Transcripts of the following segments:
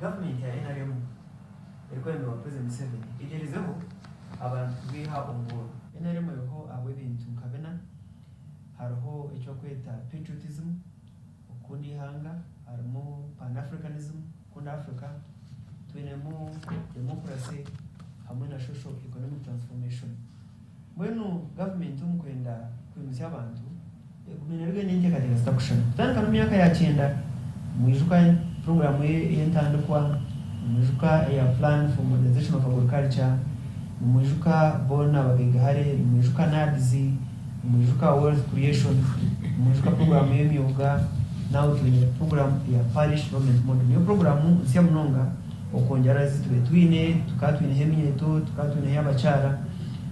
Government ya NRM ilikuwa ni President Museveni igerezeho abantu biha obwooro. NRM yoho abo bintu nkabena hariho icyo kweta patriotism ukundi hanga harimo pan-africanism kundi Africa twinemo democracy hamwe na social economic transformation. Mwenu government umukwenda kwimusya abantu kumenyerwe n'Entekateka stakushana tandika no myaka ya 9 mwijuka program y'entandikwa mwijuka ya plan for modernization of agriculture mwijuka bona babigahare mwijuka NADS mwijuka wealth creation mwijuka program y'emyuga now twine program ya parish development model niyo program nsya munonga okongera zitwine tukatwine hemyeto tukatwine y'abacyara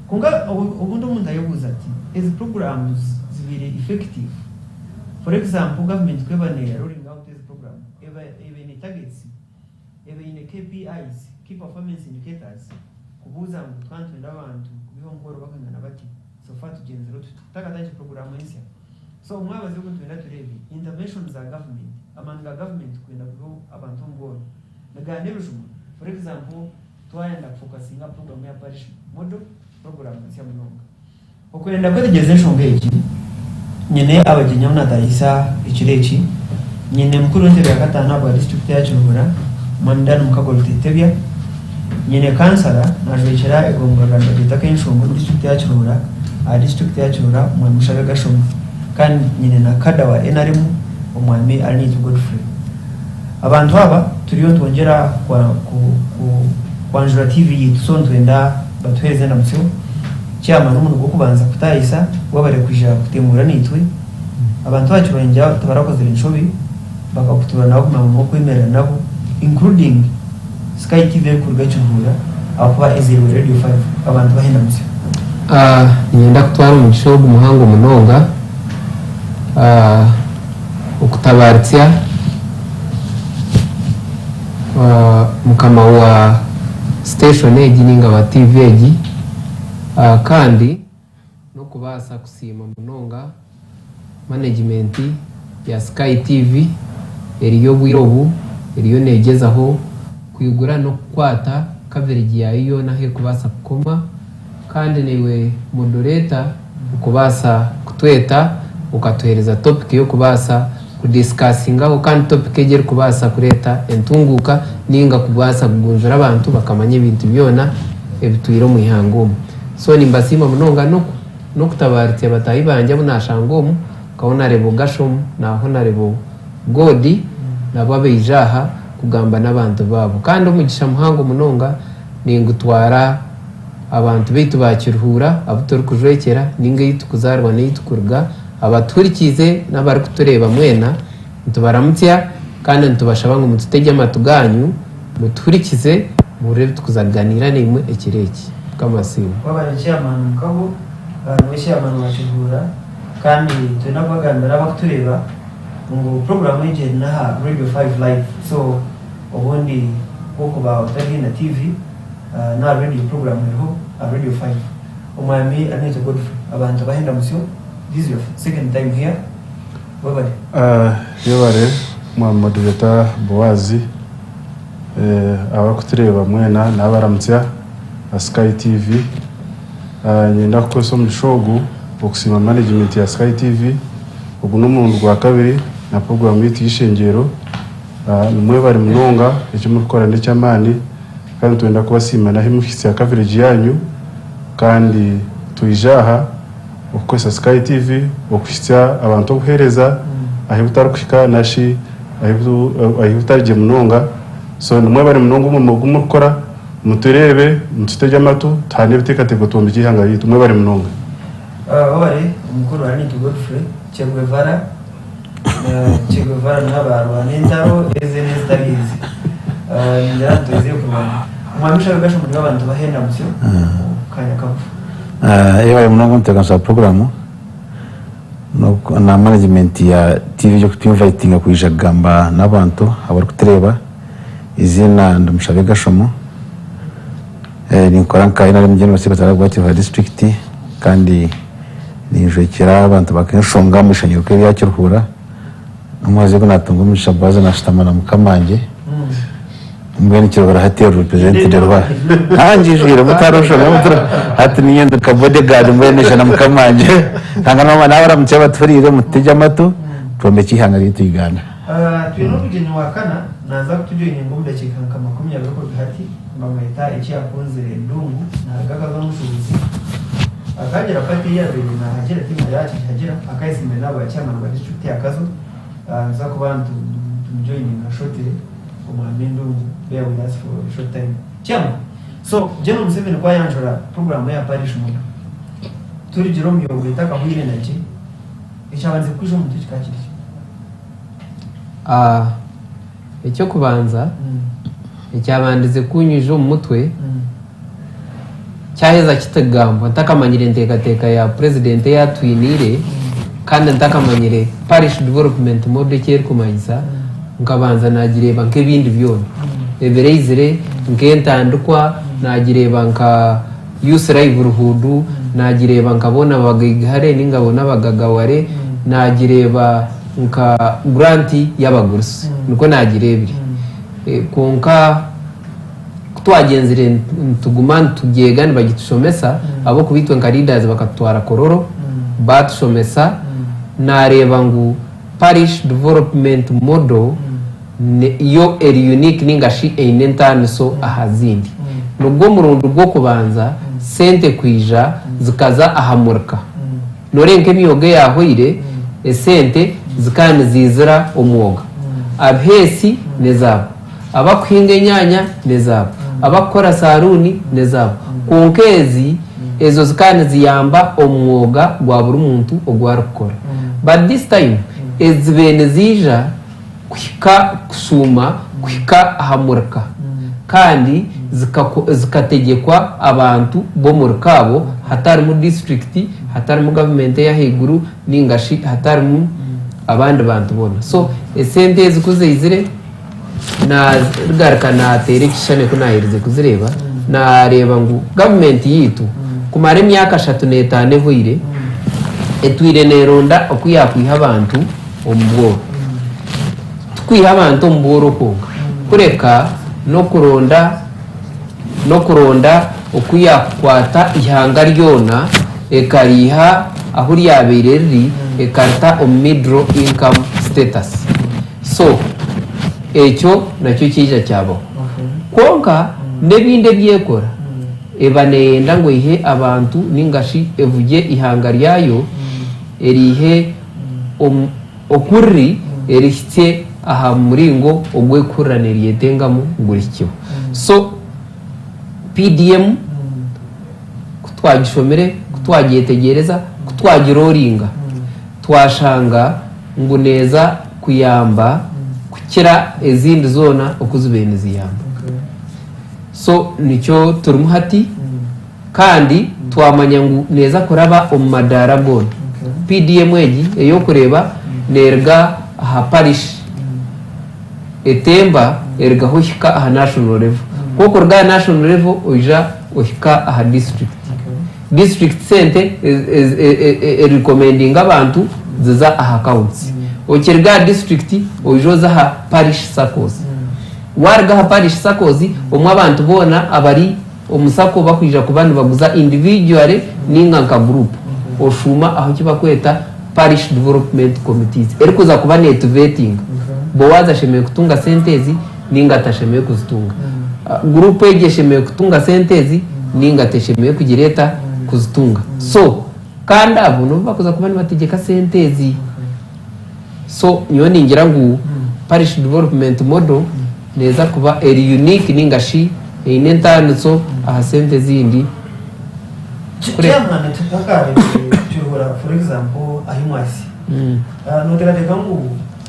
kunga ubundi umuntu ayobuza ati izi programs zibiri effective. For example, government kwebane rolling out this program even targets even KPIs key performance indicators kubuza ngo twantwenda abantu kubiho ngoro bakangana bati so far to gen 0 takataje program yensia so mwabaze ko twenda turebe interventions za government amanga government kwenda kubiho abantu ngoro naganirujuma. For example, twayenda focusing up program ya parish model program ya munonga okwenda kwetegeze nshongeji nyene abajenya munatayisa ikireki nyene mukuru w'intebe ya gatanu aba district ya Kirura mandana mukagolitebya nyene kansara najwekera egongorana bitaka inshongo district ya Kirura a district ya Kirura mwamushaga gashomo kandi nyene na kada wa NRM omwami ali to Godfrey. Abantu aba turiyo twongera kwa Njura TV tusondwenda batweze na msyo cyama n'umuntu gwo kubanza kutayisa wabare kuja kutemura nitwe abantu bacu banja tabarakoze inshobi bakakutura nabo mu kwemera nabo including Sky TV kurga cyumura akwa Ezero Radio 5 abantu bahenda muse nyenda kutwara mu show umuhango munonga ukutabaritsya mukama wa station egininga wa TV egi kandi no kubasa kusima munonga management ya Sky TV eriyo bwirobu eriyo negezaho kuyigura no kwata coverage yayo nahe kubasa kukoma kandi niwe moderator ukubasa kutweta ukatuhereza topic yo kubasa kudiscussinga kandi topic ejeri kubasa kureta entunguka ninga kubasa kugunjura abantu bakamanya ibintu byona ebitwiro mu ihangomo. So nimbasima munonga no kutabaritse batayi banje bunashangomo kaona rebo gashomo na hona rebo godi nababe ijaha kugamba n'abantu babo kandi umugisha muhango munonga ningutwara abantu bitu bakiruhura abutori kujwekera ninga yitukuzarwa n'itukurga abaturikize n'abari kutureba mwena ntubaramutya kandi ntubashaba ngo mututege amatuganyu muturikize murebe tukuzaganira nimwe ekireki kamasimu wabanye chairman mukabo no chairman washigura kandi tunabagandara bakutureba ngo program ije na Radio 5 live so ubundi boko ba utari na TV na radio program iriho Radio 5 umwami Anita Godfrey abantu bahenda musyo. This is your second time here. Wabare yobare mu moderator Boaz abakutureba mwena nabaramutya Sky TV nyenda kukoso mushogu okusima management ya Sky TV ubu n'umuntu gwa kabiri na program y'itishengero nimwe bari munonga icyo mukora ndecyamani kandi twenda kubasima nahe mufisi ya coverage yanyu kandi tuijaha ukosa Sky TV okufitya abantu okuhereza ahibutarukwika nashi ahibutarije munonga so nimwe bari munonga mu gukora muturebe mututege amato tane bitekateko tombiki hanga yitu mwe bari munonga wabare umukuru ari to Godfrey Chegwevara n'abaru anentaro ezenez tabizi ndato iziyo kubana umamisha gasho muri abantu bahenda musyo kanya kafu bari munonga muteganza program no na management ya TV yo kutinvitinga kujagamba n'abantu abari kutureba izina ndamushabe gashomo ninkoranka ina mjeni wa sekretari wa district kandi ninjekera abantu bakenshonga mushanyuko yakiruhura amaze ko natungumisha baza na shitamana mukamanje mbwene kiro barahatera representative rwa hanjijira mutarusho mutara hati niyendo ka bodyguard mbwene jana mukamanje tanga mama nawe aramutse batfurire mutejya mato prombe kihanga rito igana twino kujenya wakana naza kutujoyine ngombe chikanga kama 10 ko hati bamwita iki yakunze ndungu na gagaga mushubuzi akagera pati ya bene na hagera timu yacu hagera akayisime nabo yacyamana ba district yakazo za kubantu tumjoyine na shote umamendu bear with us for a short time chama so jeno Museveni kwa yanjora program ya parish muda turi jiro myo itaka huire naje icyabanze kujo mu tukikakiri icyo kubanza icyabandize kunyuje mu mutwe cyaheza kitagamba ntakamanyire Entekateka ya president ya twinire kandi ntakamanyire parish development mode cyeri kumanyisa ngabanza nagireba nk'ibindi byone ebereizire nkentandukwa nagireba nka youth livelihood nagireba nkabona bagigare ningabona bagagaware nagireba nka granti y'abagurisi niko nagirebire konka twagenzire tugumana tugegane bagitushomesa abo kubitwe nka leaders bakatwara kororo batushomesa nareba ngo parish development model yo eri unique ningashi einentaniso ahazindi nubwo murundo bwo kubanza sente kwija zikaza ahamurka norenke miyoge yahoire esente zikane zizira omwoga abhesi nezabo abakwinga enyanya nezabo abakora saruni nezabo kunkezi ezo zikane ziyamba omwoga gwa buri muntu ogwarukora but this time ezibene zija kwika kusuma kwika ahamurka kandi zikategekwa abantu bo murkabo hatari mu district hatari mu government ya higuru ningashi hatari mu abandi bantu bona so esente zikuze izire na garka na terekishane kunahirize kuzireba na reba ngo government yitu kumara imyaka 3 hoire etwire neronda okuyakwiha abantu omubwo kwiha abantu omubwo konga kureka no kuronda okuyakwata ihanga ryona ekariha aho lyabereri ekarta middle income status so ekyo nakyo kija cyabo konka nebinde byekora ebanenda ngo ihe abantu ningashi evuge ihanga ryayo erihe okuri erihite aha muringo ogwekuraniriye tengamu ngurikiwe so PDM kutwagishomere kutwagitegereza kutwagiroringa twashanga ngo neza kuyamba kukira ezindi zona okuzibene ziyamba so nicyo turumuhati kandi twamanya ngo neza kuraba omumadara gone PDM egi eyo kureba nerga aha parish etemba erga hohika aha national level koko rga national level oja ohika aha district center recommending abantu ziza aha counts okirga district ojoza aha parish SACCOs warga aha parish SACCOs omwe abantu bona abari omusako bakwija kubandi baguza individually ninga nka group oshuma aho kibakweta parish development committees erikuza kuba netvetting Boaz ashemeye kutunga sentezi ninga atashemeye kuzitunga group yegeshemeye kutunga sentezi ninga atashemeye kugireta kuzitunga so kandi abo no bakoza kuba nibategeka sentezi so nyo ningira ngo parish development model neza kuba eri unique ningashi inentaniso aha sentezi indi Chairman tutakare cyuhura for example ahimwasi notegateka ngo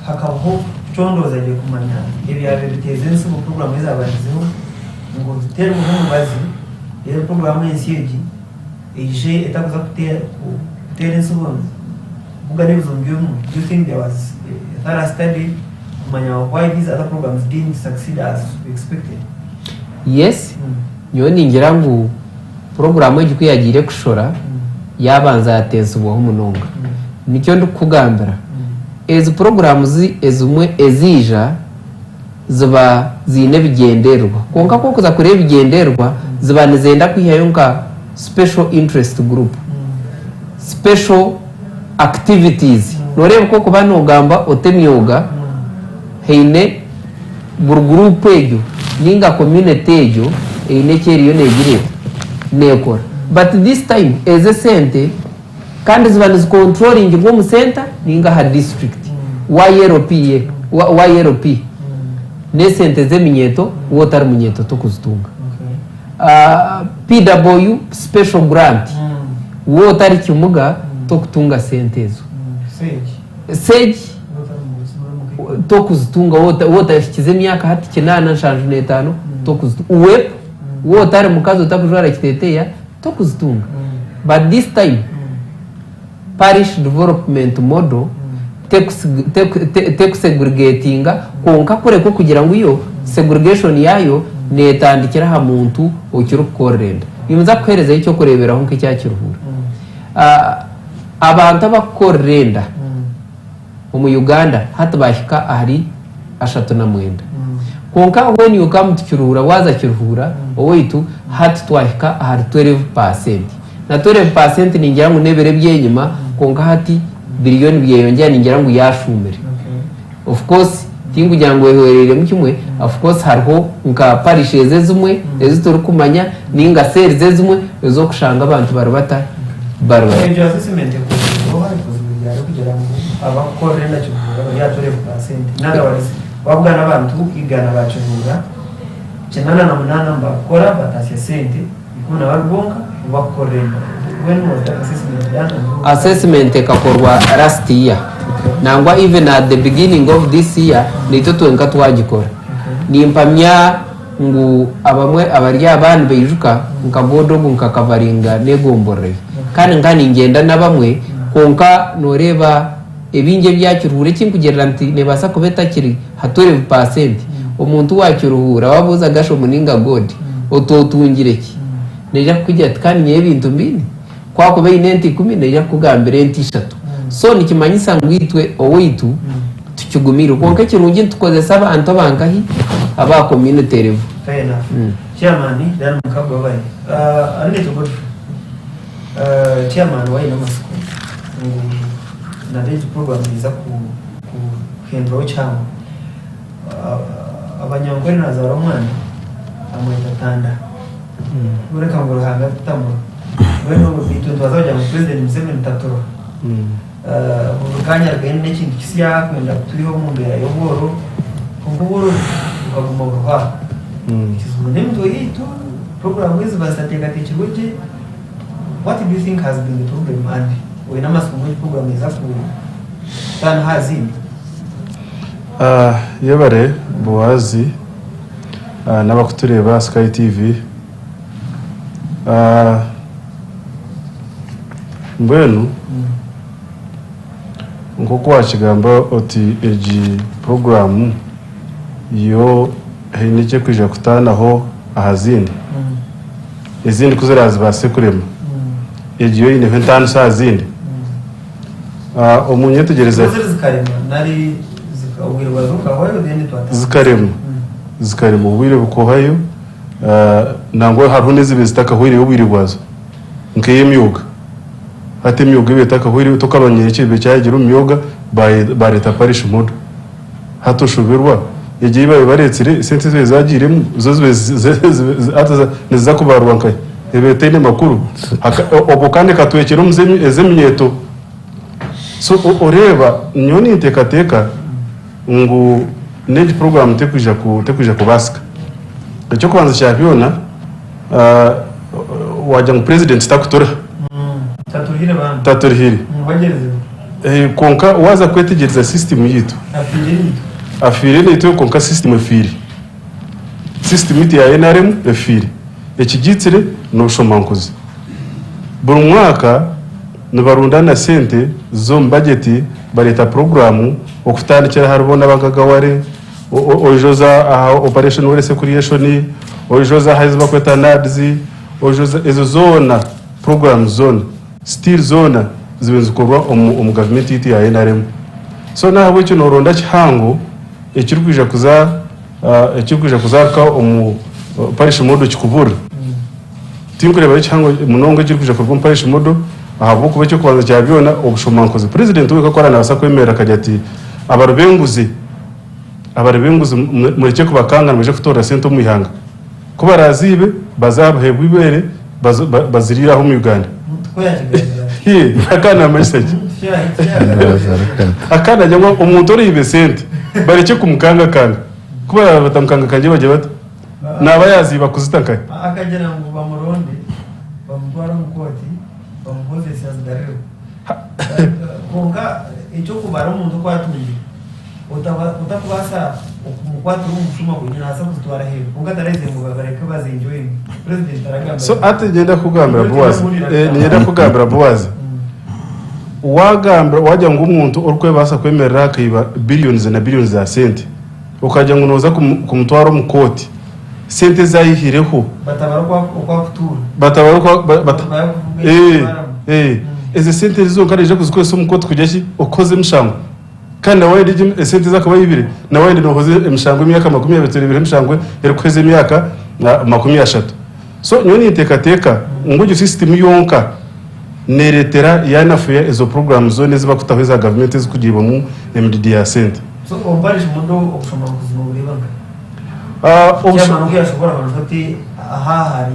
hakabaho chondoza je kumanya ibyabe biteze nsi mu program izabarizeho ngo zitere mu bazi iyo program y'ensiyegi ije etakuza kutera nsi bonze bugane bizongiyemo. Do you think there was a thorough study kumanya why these other programs didn't succeed as expected? Yes, nyo ningira ngo program y'igikuyagire kushora yabanza yatensubwa umunonga nicyo ndukugambira ezo programs ezumwe ezija ziba zine bigenderwa konka ko kuza kureba bigenderwa ziba nizenda kwihayo nka special interest group special activities noreba ko kuba nogamba otemyoga heine bur group ejo ninga community ejo eine keriyo negire nekora but this time as a center kandi ziba niz controlling rwo mu center ninga ha district YLP ne sente zeminyeto wotar munyeto to kuzitunga PW special grant wotari kimuga to kutunga sente ezo sage to kuzitunga wota shikize myaka hati kinana nshanju netano to kuzitunga wep wotari mukazo takujwara kiteteya to kuzitunga but this time parish development model take segregatinga konka kureko kugira ngo iyo segregation yayo netandikira ha muntu ukiri korrenda yumza kwereza icyo kureberaho nke cyakiruhura abantu abakorrenda mu Uganda hata bashika ahari 39 konka when you come to kiruhura waza kiruhura owitu hati twashika ahari 12% na 12% ningira ngo nebere byenyuma konka hati billion byeyongera ningira ngo yashumire of course tingu jango eherere mu kimwe of course harho nka parishes ezumwe ezitoro kumanya ninga sales ezumwe ezo kushanga abantu barabata barwa ejo assessment ko hari kuzubira kugira ngo abakorera cyo ya 12% naga bari wabwa nabantu igana bacurura chenana na munana mbakora batashye sente ikuna babonka bakorera. When was the assessment done? Assessment ekakorwa last year. Nangwa even at the beginning of this year nito twenka twagikora. Ni impamya ngu abamwe abarya abantu bejuka nkabodo nkakavaringa negomborere. Kandi ngani ngenda nabamwe konka noreba ebinge byakiruhure kinkugerera nti nebasa kubeta kiri hatore % umuntu wakiruhura wabuza gasho muninga god ototungireki neja kujya kandi nyebintu mbini kwako be inenti 10 neja kugambira enti 3 so nikimanyisa ngwitwe owitu tukigumira konka kirungi tukozesa abantu bankahi aba community level fair enough chairman dan mukabwa bari ane to god chairman wa ino masiko na date program iza ku hendro chama abanyangwe nazara umwana amwita tanda ureka ngo ruhanga tutamo weno bitu twazaje mu president Museveni tatoro urukanya rwene n'ikindi kisiya kwenda turiho mu mbere yo obwooro obwooro ukaguma ruha kizune mtu yitu program hizo basatekateka kiruje. What do you think has been the problem and when I'm asking which program is up to done has in yebare Boazi n'abakutureba Sky TV mbwenu nkoko wakigamba oti eji program yo hinike kwija kutanaho ahazindi izindi kuzirazi basekurema ejiyo ine 25 saa zindi omunye tegereza nari zikawirwa zukahoyo deni twata zikarema ubwire bukohayo nangwa harune zibizitaka hwire ubwirwazo nkeye myuga ate myuga bitaka hwire tukabanye kibe cyagira umyoga bareta parish modo hatoshubirwa egiye baye baretsire sente ze zagiremo ataza niza kubarwa nkaye ebetene makuru obo kandi katwekera umuzemi ezemyeto so oreba nyoni Entekateka ngo neji program tekuje kubasika cyo kwanza cyabiona wajya mu president takutora taturihire konka waza kwetegereza system yitu afire nito konka system iti ya NRM afire ekigitsire no shomankuzi buri mwaka nibarundana sente zo budget bareta programu okutandikira harubona bagagaware ojoza operation wese creation ojoza haizba kweta nads ojoza ezo zona program zone still zona zibenzukorwa gavumenti iti ya NRM so nawe cyo noronda kihango ekirukuje kuza ekikuje kuzaruka omu parish modo kikubura tinkureba cyangwa munongo kirikuje kurwa mu parish modo ahubwo kuba cyo kubanza cyabyona obushomankozi president we ko nabasa kwemera kajya ati abarubenguzi mureke kubakangana muje kutora sento mu ihanga ko barazibe bazabahebwa ibere baziriraho mu Uganda akana message akana nyamwa umuntu uri ibe sente bareke kumukanga kuba batamukanga kanje baje bata naba yaziba kuzitankanye akagera ngo bamuronde bamutwara mu koti bamuhoze sazdarero konga icyo kubara umuntu kwatunye utakubasa umukwatu w'umushuma kugira asa kutwara hehe konga tareze ngo babareke bazinjoye president aragamba so atagenda kugambira Boaz niyenda kugambira Boaz wajya ngo umuntu urukwe basa kwemerera akiba billions na billions za sente ukajya ngo noza kumutwara mu koti sente zayihireho batabaruka eze sente zo karije kuzikwesa mu koti kujya ukoze mushango kandi nawe ndi sente zakaba yibire nawe ndi nohoze emishango imyaka 22 mishango erikweze imyaka 30 so nyoni Entekateka ngujo system yonka neretera yanafuya ezo programs zo neza bakutaheza government zikugiba mu MDD sente so ombarish mundo okushoma kuzima uribanga cyama ngiye ashobora bantu aha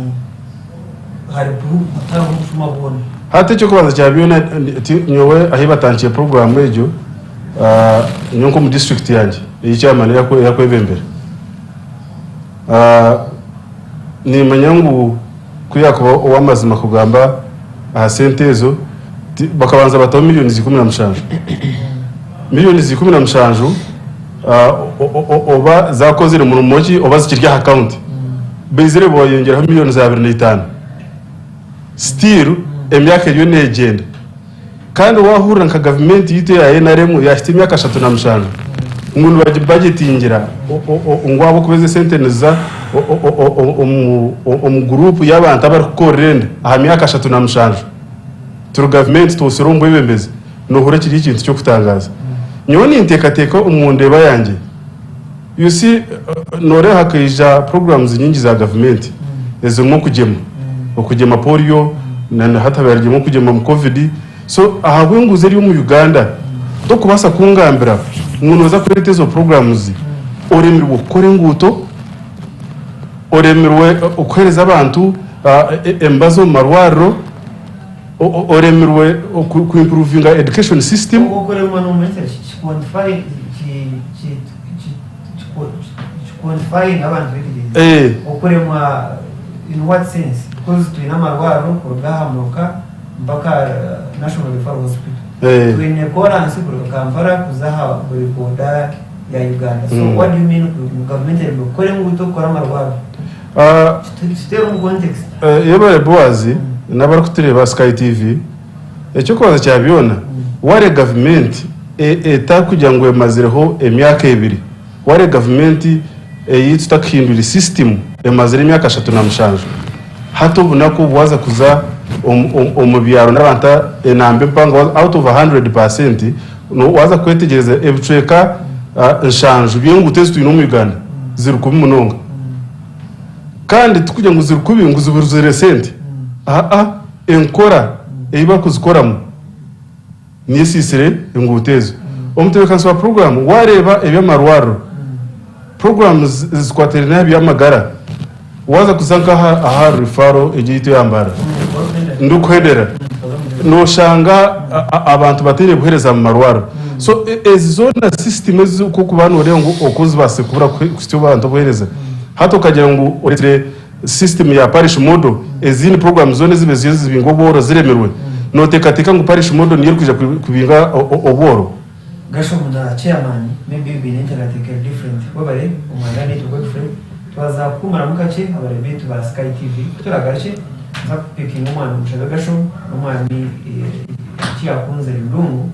hari utanga umushuma bone hate cyo kubanza cyabyona nyowe ahi batangiye program ejo nyonko mu district yanjye icyama yakwebembera ni manyangu kuyakuba wamazima kugamba sentezo bakabanza bataho miliyoni 15 miliyoni 15 oba zakozere mu rumoki oba zikirya account bezere boyongeraho miliyoni 25 still emyaka yo negenda kandi wahura nka government yite ya NRM yashite imyaka 35 umuntu budgetingira ngwabo kubeze senteneza group y'abantu abari kukorenda aha myaka 35 turu government tosirombo ibembeze no hura kiri ikintu cyo kutangaza nyoni Entekateka umuntu eba yanjye you see nore hakija programs nyingi za government ezimo kugema polio na hatabarije mu kugema mu covid so ahabwenguze ari mu Uganda to kubasa kungambira umuntu uza kureta izo programs oremirwe ukore nguto oremirwe ukwereza abantu embazo marwaro oremirwe ku improving education system okorema no message quantifying abantu bigeze okorema in what sense because tuina marwaro kugahamuka mpaka national referral hospital tuine kora nsikuru Kampala kuzaha buri boda ya Uganda so what do you mean government kore nguto kora marwaro stay in context yeba Boaz nabara kutureba Sky TV ecyo kwaza cyabyona ware government etakugira ngo emazireho emyaka 2 ware government yitutakhindura system emazire emyaka 35 hato bunako bwaza kuza omubyaro n'abanta enambe mpanga out of 100% no waza kwetegereza ebicweka nshanju byenguteze tuino mu Uganda ziri kubi munonga kandi tukujya ngo ziri kubi ngo zubuzere sente enkora eiba kuzikoramo nisisire nguteze omutebekanswa program wareba ebyamarwaro programs zikwaterana byamagara waza kusanka aha referral egito yambara ndukwedera no shanga abantu batere buhereza mu marwaro so ezona system zo kubana ore ngo okuzibase kubura kwistyo bantu buhereza hato kagira ngo oretre system ya parish model ezini program zone zibingo obwooro ziremerwe no Entekateka ngo parish model niyo kuje kubinga obwooro gasho muna chairman maybe be Entekateka different wabare umwana to Godfrey twaza kumara mukache abare bitu ba Sky TV turagache picking umwana mushaga gasho umwana cyakunze ndungu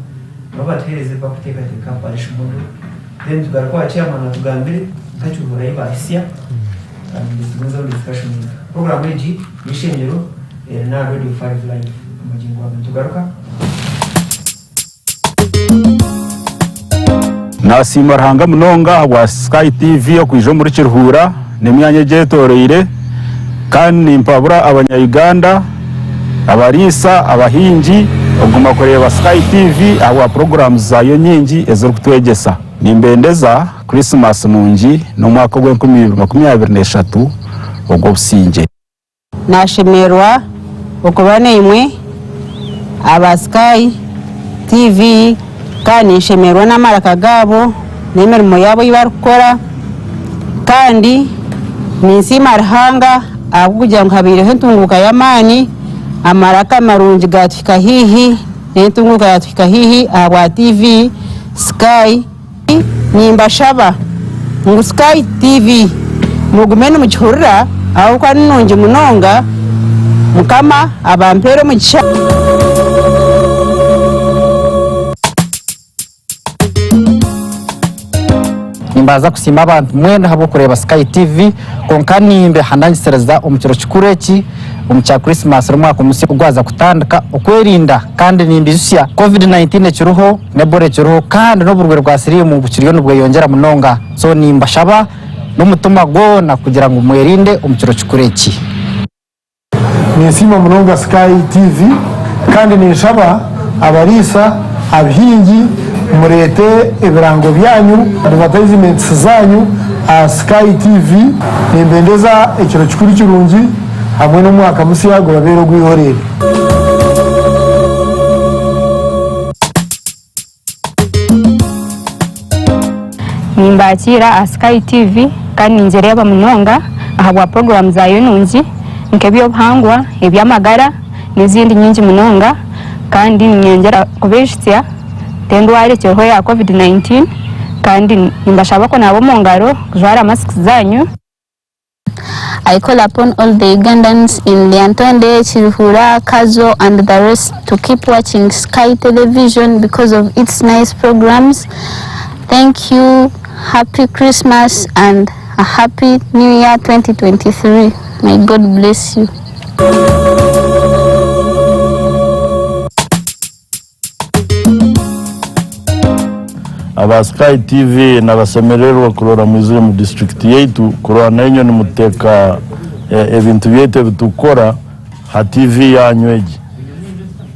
babatereze Entekateka parish model then tugaruka chairman atugambire kachubura ibasya and this discussion program eji mishenero na radio 5 live amajingo tugaruka nasima Ruhanga munonga wa Sky TV yo kwijo muri Kiruhura nemyanya gyetoreire kandi mpabura abanya-Uganda abarisa abahingi oguma kureba Sky TV aba programs zayo nyingi ezo kutwegesa nimbendeza Christmas mungi no mwaka gwa 2023 ogwo businge nashemerwa okubana imwe aba Sky TV kandi nshemerwa n'amaraka gabo n'emirimo yabo yibarukora kandi ninsima Ruhanga akugira ngo habireho ntunguka y'amani amaraka marungi gatwika hihi n'entunguka yatwika hihi aba TV Sky nimbashaba ngo Sky TV mugume mu Kiruhura aho kwa nungi munonga mukama abampero mu kisha nimbaza kusima abantu mwenda habo kureba Sky TV konka nimbe hanangisereza omukiro kikureki omukya Christmas rumwaka umusi kugwaza kutandika okwerinda kandi nimbizusya COVID-19 kiruho nebore kiruho kandi n'oburwere rwa siriyo mu bukiriyo nubwo yongera munonga so nimbashaba n'umutuma gona kugira ngo mwerinde omukiro kikureki nisima munonga Sky TV kandi nishaba abarisa abihingi murete ibirango byanyu advertisements zanyu Sky TV nimbendeza ekiro kikuru kirungi hamwe n'umwaka musi yago babero gwihorere nimbakira Sky TV kandi njereba munonga ahabwa program zayo nungi nkebyo bhangwa ebyamagara n'izindi nyingi munonga kandi nyengera kubeshitya tendware cyoho ya COVID-19 kandi nimbashaba ko nabo mungaro kujwara masks zanyu. I call upon all the Ugandans in Lyantonde, Kiruhura, Kazo and the rest to keep watching Sky Television because of its nice programs. Thank you. Happy Christmas and a happy New Year 2023. May God bless you. aba Sky TV nabasemererwa kurora mwizire mu district yetu kurora nanyo ni muteka ebintu byete bitukora ha TV yanywege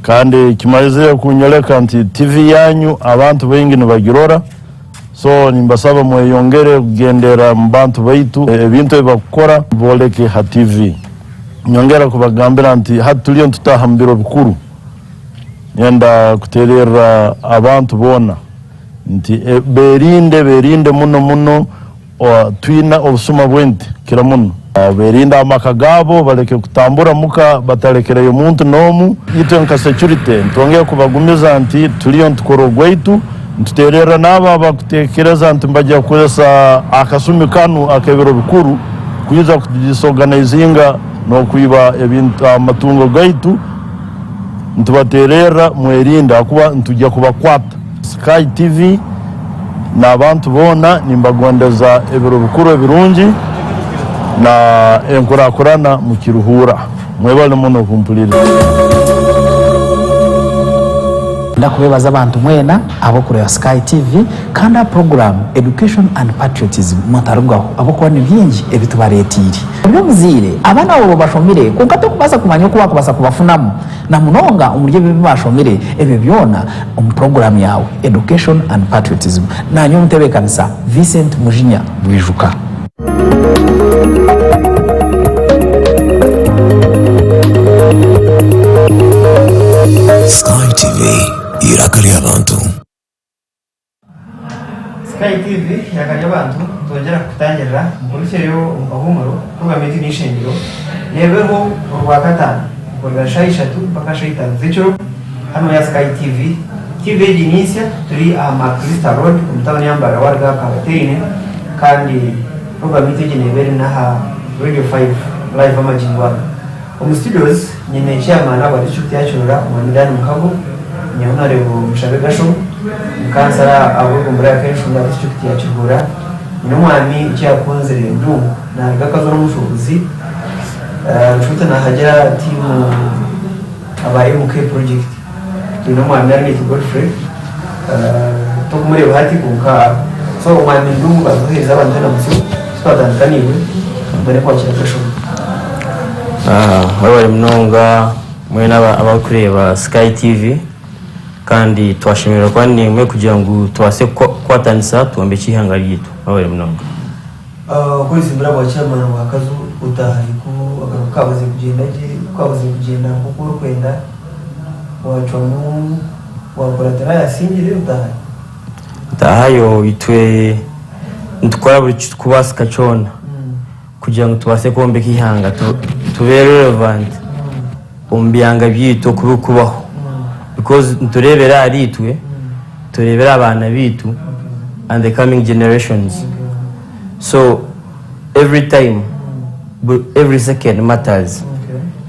kandi kimalize kunyoleka nti TV yanyu abantu bengi nibagirora so nimbasaba mweyongere kugendera mu bantu baitu ebintu ebakora boleke ha TV nyongera kubagambira nti hatuliyo tutahambiro bikuru yenda kuterera abantu bona nti berinde muno twina obusuma bwente kira muno berinde amakagabo baleke kutambura muka batalekereyo muntu nomu itwe nka security ntongeye kubagumiza nti tuliyo ntukoro gwaitu ntuterera naba bakutekereza nti mbajya kuresa akasumi kanu akebero bikuru kuyiza kudisorganizinga no kuiba ebintu amatungo gaitu ntubaterera mwerinda akuba ntujya kubakwata Sky TV na abantu bona nimbagondeza ebiro bikuru ebirungi na enkurakurana mu Kiruhura mwebale muno kumpulira ndakubebaza abantu mwena abo kureba Sky TV kandi program education and patriotism mutarugaho abo kubona byingi ebitubaretiri byo muzire abana abo bashomire kukato kubasa kumanya ko bakubasa kubafunamu na munonga umurye bibashomire ebe byona program yawe education and patriotism na nyo mutebe kanisa Vincent Mujinya Bwijuka Sky TV irakali abantu Sky TV irakali abantu tongera kutangira mukurikirero ahumuro kugamiti nishengiro yebeho urwa gatanu kuva shayishatu mpaka shayitanu z'ijoro hano ya Sky TV y'Inisya turi ama Crystal Road umutabani yambara warga kabaterine kandi kugamiti ginebere naha Radio 5 live amajingwa studios nyine chairman aba district yachura umwanirani mukago nyamare bushabe gasho mukansara abo kumbura kenshi na district yachura n'umwami cyakunze ndu na gakazo n'umushobozi nshuta na hagera team aba MK project n'umwami ari Godfrey to kumure kureba hati kunka so umwami ndungu azohereza abantu na musi twadandaniwe mbere kwakira kasho bari mnonga mwe abakureba Sky TV kandi twashimira kwa nimwe kugira ngo twase kwatanisa tuombe kihanga ryitu bari mnonga kuri simbura bwa chairman wa kazu utahaye ko akabaze kugenda kuko rukwenda wacomu wakoratara yasingire utahayo itwe ntwara buri kubasika cyona kugira ngo tubase kombe kihanga tube relevant umbyanga byito kubaho because turebera aritwe turebera abana bitu and the coming generations so every time every second matters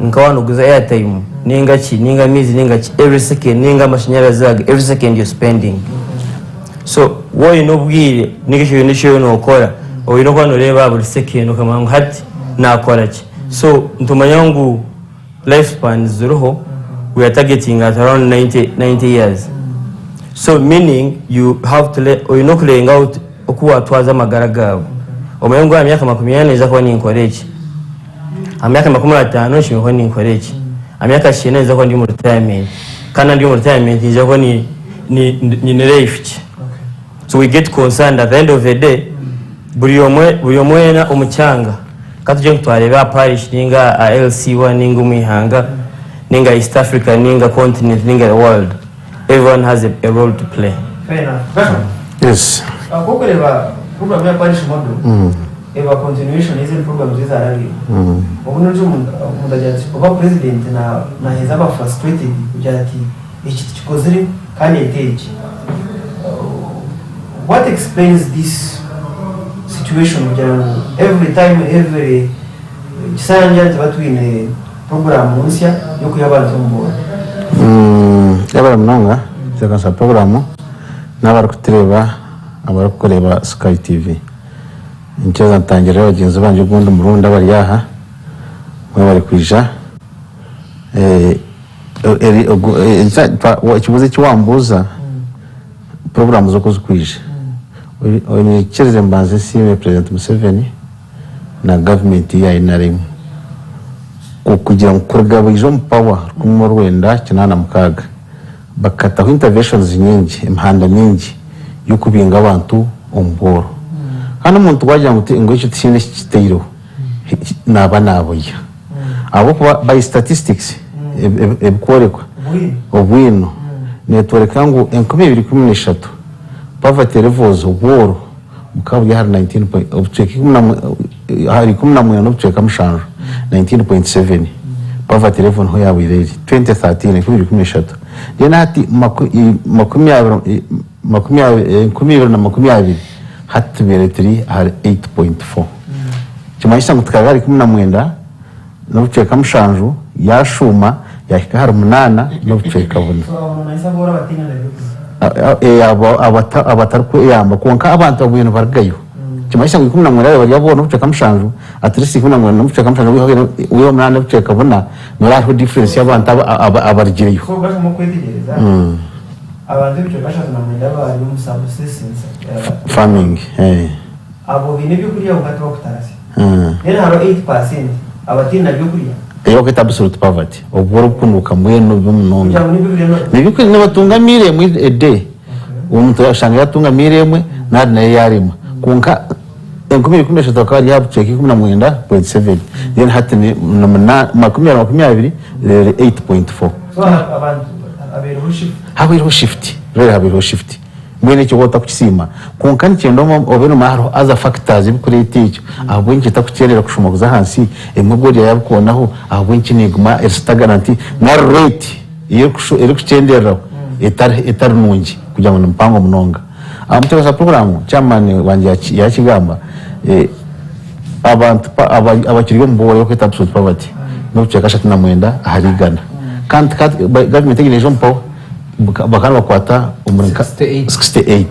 nkawano guza airtime ninga mizi every second ninga mashanyarazi every second you're spending so wowe nobwire nigisho no ukora oyino kwano reba buri second ukamanga hati nakora ki so ntumanya ngo lifespan zuruho we are targeting at around 90 years so meaning you have to let oyino kulenga out okuwa twaza magara gawe omengo amyaka 40 za kwa ni nkorechi amyaka 15 shimwe ni nkorechi amyaka 9 za kwa ndi mu retirement kana ndi mu retirement za kwa ni left so we get concerned at the end of the day buri omwe na umucyanga katuje kutwareba parish ninga LC1 ninga umihanga ninga East Africa ninga continent ninga the world everyone has a role to play. Fair enough. Yes. Akokoreba program ya parish model eva continuation izi program ziza rali ubuno nje mundajati kuba president na heza ba frustrated kujati iki kikozere kandi etage what explains this situation every time every sanja batwine program musya yo kuyabantu mbora yabara mnonga cyangwa program n'abari kutureba abari kureba Sky TV incheza ntangira abagenzi banje gundi murundi bari yaha mwe bari kwija ikibuze kiwambuza program zo kuzikwije oni kireze mbanze siwe President Museveni na government ya inarimo kugira ngo kurgabijo power kumwe rwenda kinana mukaga bakataho interventions nyingi imhanda nyingi yo kubinga abantu omboro hano muntu wagira ngo icyo tishine kitiro naboya abo by statistics ebikorekwa obwino networeka ngo 2013 poverty levels obwooro mukabu ya 19 hari 18 no cheka mshanjo 19.7 poverty level ho yawe reri 2013 2013 dena hati makumyabiri hati beretri hari 8.4 kimaisha mutkagari 18 no cheka mshanjo yashuma yahika hari 8 no cheka bune abatarko yamba konka abantu abuyeno bargayo kimaisha ngo 18 bari yabona uceka mshanju atrisi 18 uceka mshanju uyo mwana uceka bona no difference y'abantu abargireyo so gaje mu kwetegereza abantu bice bashaza na mwenda bari mu subsistence farming abo bine byo kuriya ubati bakutarasi rero haro 8% abatina byo kuriya eyo kwita absolute poverty obworo kunuka mweno by'umunonga nibiko n'abatunga mire mu ede umuntu yashanga yatunga mire mwe nari naye yarima kunka enkumire kumesha takari yabuceka 19.7 then hati ni 20 8.4 so abantu abero shift rero abero shift mwene cyo gota kukisima kunka n'ikendo obeno maharo aza factors bikurete icyo ahubwo nkita kukerera kushoma kuza hansi emugori yabukonaho ahubwo nkiniguma stagnant na rate iyo kucendera etar nungi kugira ngo mpango munonga amuteza program chairman wanje ya kigamba abantu abakiriyo mbore yo kwita absolute poverty no kucheka 39 aharigana kandi government igeneje mpo bakana bakwata umurinka 68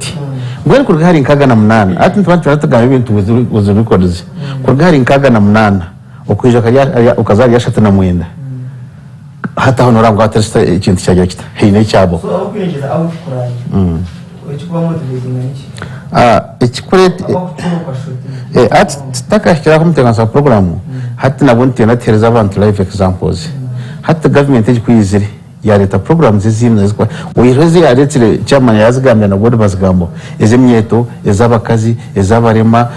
mbere kurga hari nkaga na 8 ati ntwantu natagana ibintu uzo records kurga hari nkaga na 8 okuje kajya ukazari ya 69 hata hono rango atresta ikintu cyagira kita hine cyabo so aho kwinjiza out kuranye ekikuba motivating niki ekikurete ati tutakashyiraho umutekano programu hati nabwo ntiyenatereza abantu live examples hati government egikwizire ya leta programs zimwe zikwa uyirozi yaretire chairman yazigambya na bodi bazigambo ezemyeto ezabakazi ezabarema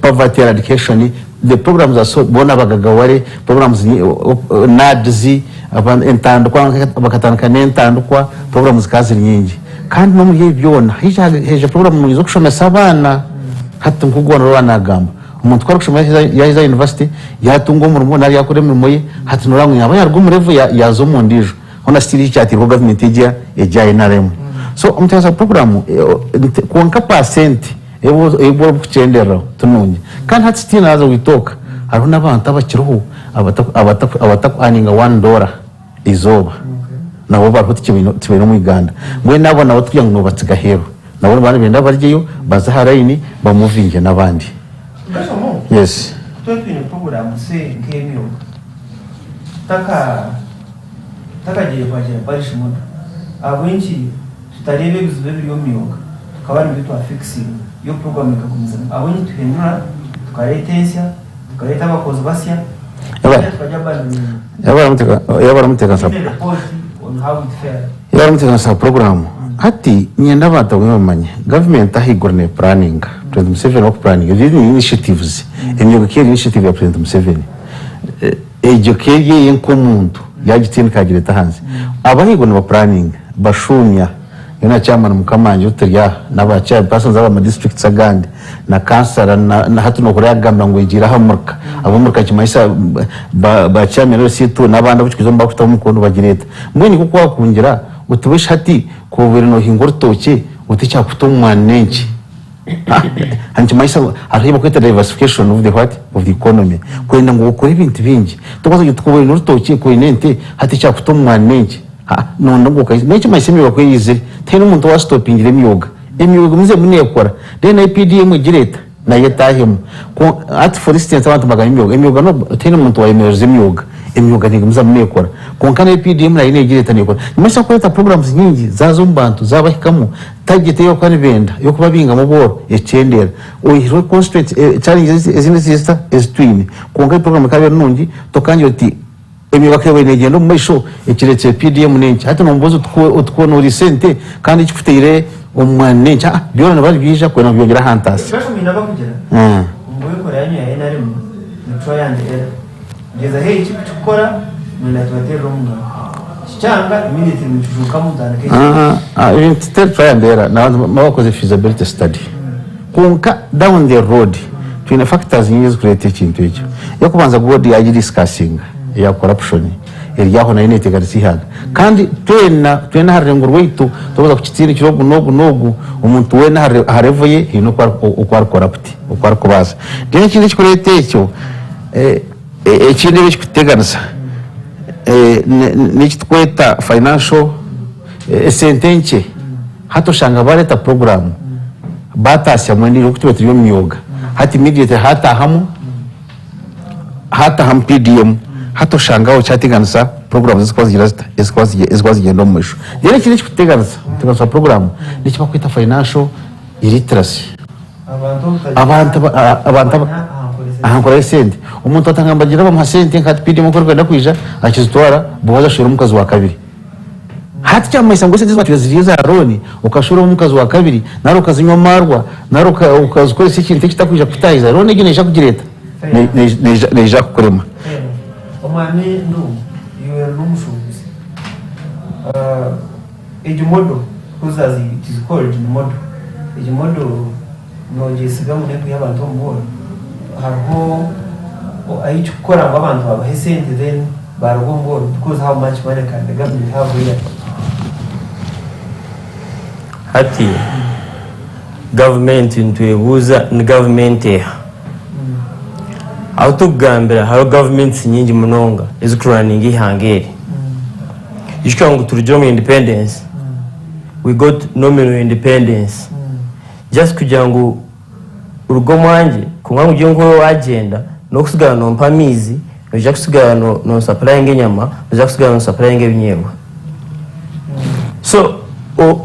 poverty eradication the programs are so bona bagagaware programs nadzi abantu entandukwa bakatandika n'entandukwa programs kaziri nyingi kandi no muri byona hije program zo kushomesa abana hati nkugwana rwanagamba umuntu twari kushomesa yahiza university yatunga umurimo nari yakore mirimo ye hati norangu yaba yarwo murevu yazo mu ndijo ona stili cyati ro government ijya ejaye naremo so umutasa program kuonka percent ebo kuchendera tununye kandi hati stina aza witoka aruna abantu abakiruhu abataku aninga $1 izoba nabo baruti kibino mu Uganda mwe nabo nabo tuya ngo batsigahero nabo bana benda baryeyo bazaharayini bamuvinge nabandi yes twetwine program se nkemyo takagiye kwagera barish modo abwenshi tutarebe bizube biri myuga tukabana bitu afixing yo program ikakomeza abwenshi tuhemura tukaretensia tukareta abakozi basya yabara sa program hati nyenda bata wemanye government ahigorne planning President Museveni of planning these initiatives emyuga initiative ya President Museveni ejokeye yenkomuntu yagitini kagireta hanze abahigorne ba planning bashumya yona chairman mukamanje uterya n'abacha persons aba districts agandi na kansara na hatu no kurya gamba ngo igira hamurka abumurka kimaisa ba chairman situ nabanda bukizo mbakuta umukondo bagireta mbweni kuko wakungira utubisha hati ko verino hingortoke uticha kutomwanenki hanti maisa ariba kwita diversification of the what of the economy kwenda ngo ukore ibintu bingi tubazo tukubona n'urutoke ko inente hati cha kutomwanenki none ngo kai n'iki maisemi bakwiyize tene umuntu wa stopping remyoga emyoga muze munekora then IPDM gireta na yetahemu ko at for instance abantu baganya emyoga no tene umuntu wa emyoga ntimuza munekora ko kana IPDM na ine gireta nekora nimesha kweta programs nyingi zazo mbantu zabahikamo target yo kwani benda yo kubabinga mu boro echendera o constraint challenges ezine sister is twin ko ngai program kabera nungi tokanje oti emibaka yawe negendo mwisho ekiretse PDM nenki hata nombozo utko no recente kandi kifutire omwane cha byona nabali bija kwena byongera hantasi basho minaba kugera ngoye ko yanyu ya NRM try and error ngeza hey chikora mwana twatera rumwa cyanga immediately muchuka mudana ke still try and error na mabakoze feasibility study kunka down the road twina factors nyingi create kintu ekyo yakubanza godi yaji discussing ya corruption eriyaho na Entekateka sihaga kandi twena harengo rwito tubaza ku kitiri kirogo nogu umuntu wena harevoye hino kwa corrupt kwa kubaza dene kindi kikorete ecyo ekindi bikiteganisa nikitweta financial sentence hato shanga bareta program batasya mwandi rukutwe yo myoga hati immediate hata ham PDM hato shangao chatiganisa program zikwazi gendo mwisho yene kiri kiteganisa tuganisa program nikiba kwita financial illiteracy abantu ahankora sente umuntu atangambagira ba masente nkati PDM ko rwenda kwija akizitwara boza shira mukazi wa kabiri hati cyama isango sente ziriza aroni ukashura mukazi wa kabiri naro kazinywa marwa naro ukazikora ikintu kitakwija kutayiza rone gine isha kugireta neja kukurema omwami no iwe n'umushubuzi ejimodo kuzazi it is called ejimodo no jesiga muneko y'abantu mbona harho ayikora abantu babahesente then barwo mbona because how much money can the government have here hati government ntwebuza ni government autogambira haro governments nyingi munonga ezikurunning ihangere ishika ngo turujoma independence we got nominal independence just kugira ngo urugo mwanje kumwangu giye ngo agenda no kusigara no mpamizi no ja kusigara no supply ngenyama no ja kusigara no supply ngebinyewa so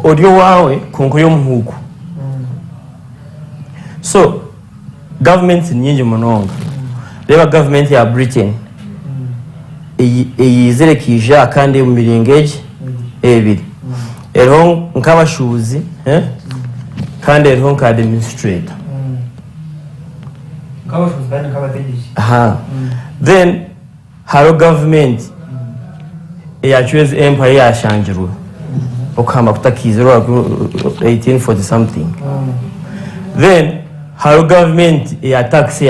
oryo wawe konko y'omuhugu so government nyingi munonga reba government ya Britain eyizere kija kandi mu miringeje ebiri eriho nk'abashuzi kandi eriho nka administrator nk'abashuzi kandi nk'abategetsi then haro government eyachoose empire yashanjirwe okamba kutakizirwa 1840 something then haro government ya taxi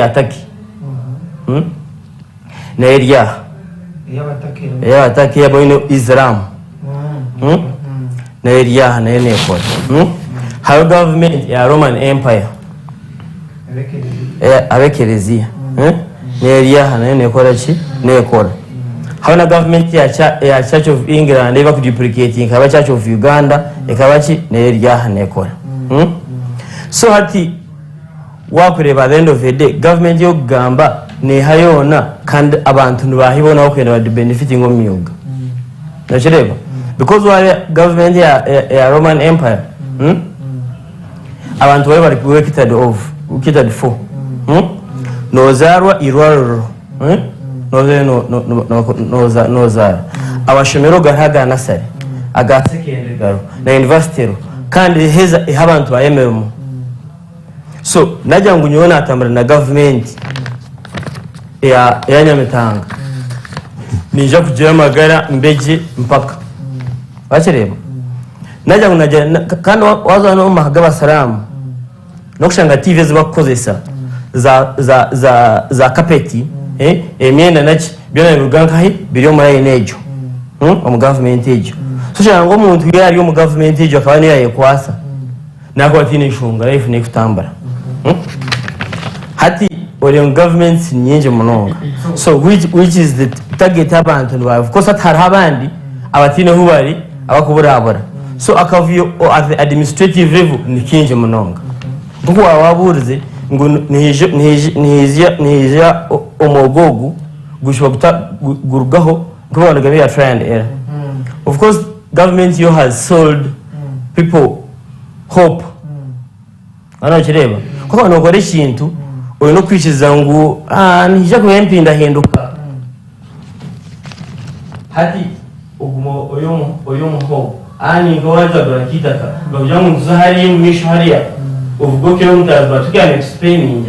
na area ya ataki ya boino Islam na area na eneko haro government ya Roman Empire abekerezia na area na eneko rachi nekora hauna government ya Church of England eba kuduplicating kaba Church of Uganda ekabachi na area nekora so hati wakureba at the end of the day government yo gamba ne hayona kandi abantu ntibahibona ko kwenda benefiting omyuga nakireba because wale government ya Roman Empire abantu bari wicked for nozarwa irwaruro nozara abashomero gahaga nasari aga secondary garo na university kandi heza abantu bayemeremo so najya ngo nyona atambara na government ya Nyamitanga nije kugira magara mbeje mpaka bakireba najya ngo najya kandi waza no mahaga basalamu no kushanga TV zibakozesa za kapeti emyenda naki byona biruganka hi biriyo muri enejo mu government ejo so cyangwa umuntu yari yo mu government ejo akabani yayekwasa nako atine shunga life ne kutambara hati ore government nyinje munonga so which is the target abantu of course atari abandi abatine hubari abakuburabura so akavuyo at the administrative level nikinje munonga kuko waburize ngo nihije omogogu gushobora gurugaho kubona gabe ya try and error of course government you has sold people hope kireba kuko nokore kintu oyo no kwikiza ngo nije ko empinda hinduka hati ugumo oyo muho ngo waza barakitaka bajya mu zahari y'umisho hariya uvuga ko mutazi batukana explaining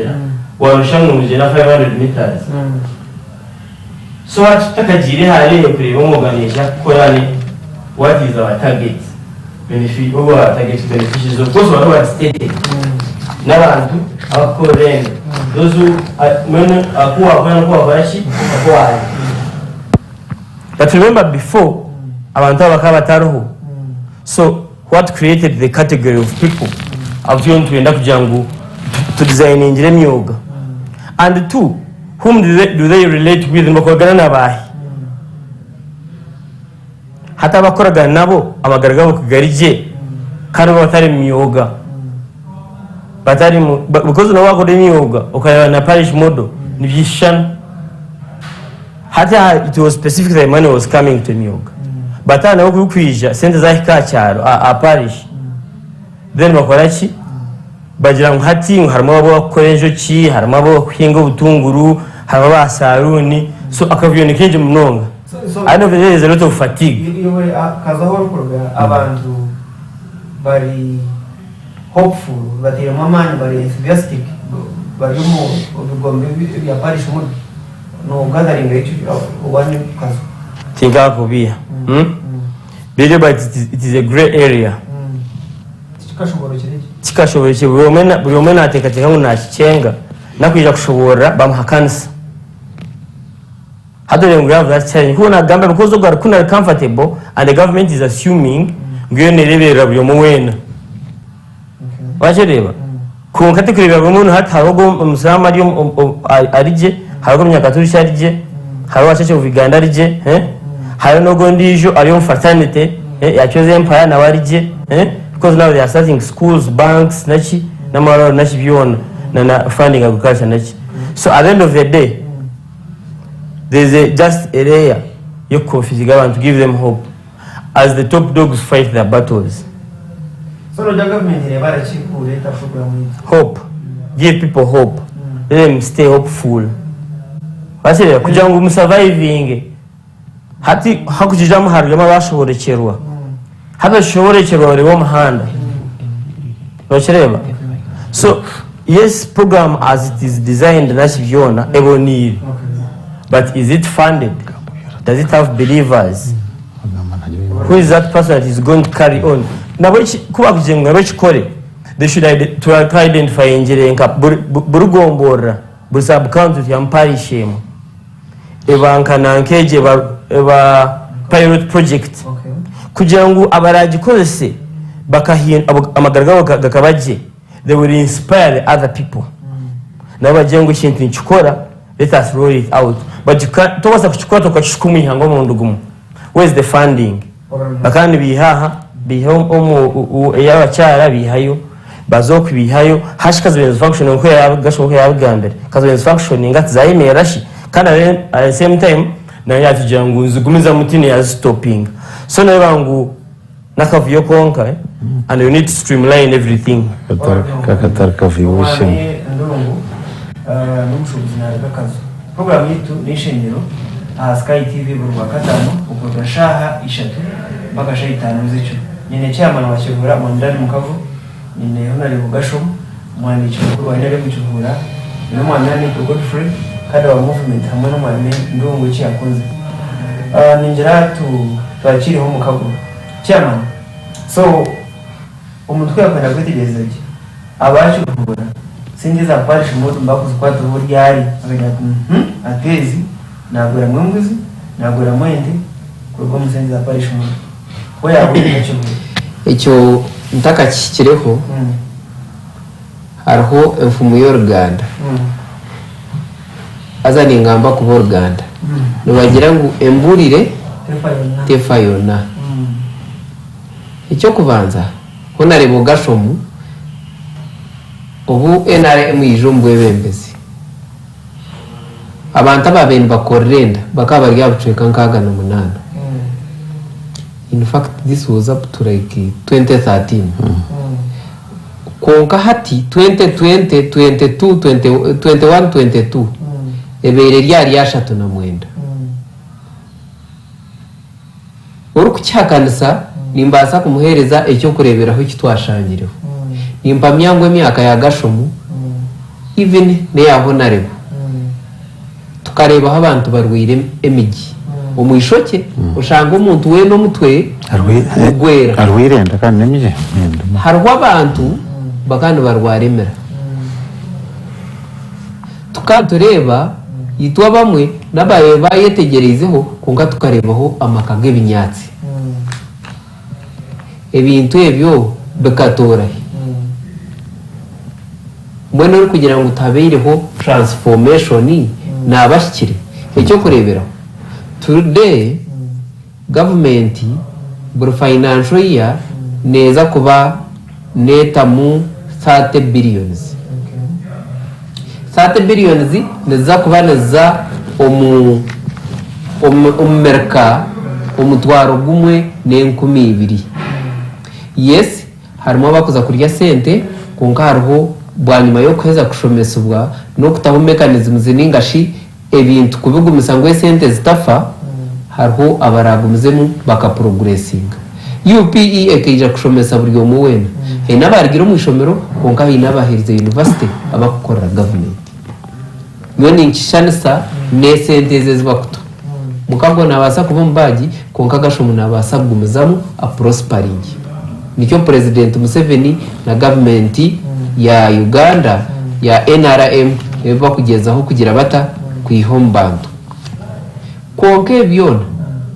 warushanwe mu jena 500 meters so watakagire hali yo kureba umuganisha ko yani what is our target benefit over target beneficiaries of course what are stated n'abantu abakorera those who men akuwa bashi akuwa but remember before abantu abakaba taruhu so what created the category of people abyo ntwenda kugira ngo to design ingire myuga and two whom do they relate with bakogana nabahi hata bakoraga nabo amagaragabo kugarije kandi batari myuga batari because no wako de myuga ukaya na parish model ni byishana hata it was specific the money was coming to myuga batana no kukwija sente za hikacyaro a parish then bakorachi bagira ngo hati harimo abo bakorenjo ki harimo abo kwinga ubutunguru harimo basaruni so akavuyo nikinje munonga I know there is a lot of fatigue iwe kazaho rukorwa abantu bari hopeful batira mamani bari enthusiastic bari mu bigombe ya parish mod no gathering one kazo tinga kubia Bile but it is a gray area chikashobora cyo buri umwe natekateka ngo nakicyenga nakwija kushobora bamuhakanisa hadore ngo have that change kuna gamba because ugara kuna comfortable and the government is assuming ngiyo nerebera buri umwena wajereba kunkate kureba buri umuntu hatarogo umusama arije harogo myakaturi arije haro wachache uviganda arije hayo nogo ndijo ariyo fraternity yachoze empire na warije because now they are starting schools, banks, nachi, namaro nachi beyond na funding agriculture nachi. So at the end of the day, there's just a layer you confuse government to give them hope as the top dogs fight their battles. So the government is about to chikure that program. Hope. Give people hope. Let them stay hopeful. Basi kugira ngo surviving. Hati hakujijamo harugama bashoborekerwa. Hadashoborekerwa bari bo muhanda. Bacireba. So yes, program as it is designed nashivyona eboniri. But is it funded? Does it have believers? Who is that person that is going to carry on? They should identify injirenka burugombora busab county yamparishem ebanka nankeje ba pilot project kugira ngo abaraji kozese bakahin amagaragaho gakabaje, they will inspire other people nabajengo ikintu nchikora, let us roll it out. But you can't tobasa kuchikora tukachukuma ihango mu ndugumu. Where is the funding? Bakandi bihaha biho yabacyara bihayo bazoku bihayo hashikaze benzo function nko yagashoboka yabugambere kazo benzo function ingati zayimerashi kana at the same time na yatugira ngo nzugumiza mutini ya stopping. So nabangu nakavuyo konka and you need to streamline everything. Katarka viwushe ndongo n'umushobozi nabakazo program yitu nishenero Sky TV burwa katano uko shaha ishatu mpaka shaha 5 zicho nyine chairman wa Kivura Mondani Mukavu nyine honari bugasho mwani cyukuru wanere mucyuvura no mwanani to Godfrey kada wa movement hamwe no mwane ndongo cyakoze ninjira twakiriho Mukavu chairman. So umutwe yakwenda kwitegereza iki abacyuvura singiza parish modu mbakuzi kwatu buryari akagira atezi nagura mwembuzi nagura mwende kurwo musenza parish modu oya buri icyo ntaka kikireho hariho imfumu y'Uruganda azani ngamba kuba Uruganda nibagira ngo emburire tefayona icyo kubanza honare bugashomu ubu NRM yijumbu ebembezi abantu ababeni bakorrenda bakaba ryabutweka nkaga na munana. In fact this was up to like 2013 konka hati 2020 22 21 22 ebere ryari yashatu na mwenda uruku cyakanisa nimbasa kumuhereza icyo kureberaho kitwashangireho nimba myangwe myaka ya gashomu even ne yabonarebo tukareba aho abantu barwire emigi umwishoke ushanga umuntu we no mutwe arwira arwirenda kandi nemije harwa abantu bakandi barwaremera tukatureba yitwa bamwe nabaye bayetegerezeho kunga tukarebaho amakage binyatsi ebintu ebyo bekatora mbona uri kugira ngo utabereho transformation nabashikire icyo kureberaho. Today government bur financial year neza kuba neta mu 30 billions 30 billions neza kuba neza merka umutwaro gumwe ne12. Yes harimo bakoza kurya sente kunka hariho bwanyuma yo kweza kushomesubwa no kutaho mechanism ziningashi ebintu kubigumisa ngo sente zitafa hariho abaragumizemu baka progressing. UPE ekija kushomesa buryo mu wena n'abarigiro mu ishomero konka n'abahirize university abakorera government yoni nkishanisa ne sente zibakuto mukago nabasa kuba mbaji konka gashomu nabasa kugumizamu a prospering. Nicyo President Museveni na government ya Uganda ya NRM eba kugezaho kugira bata kwihombantu konke byona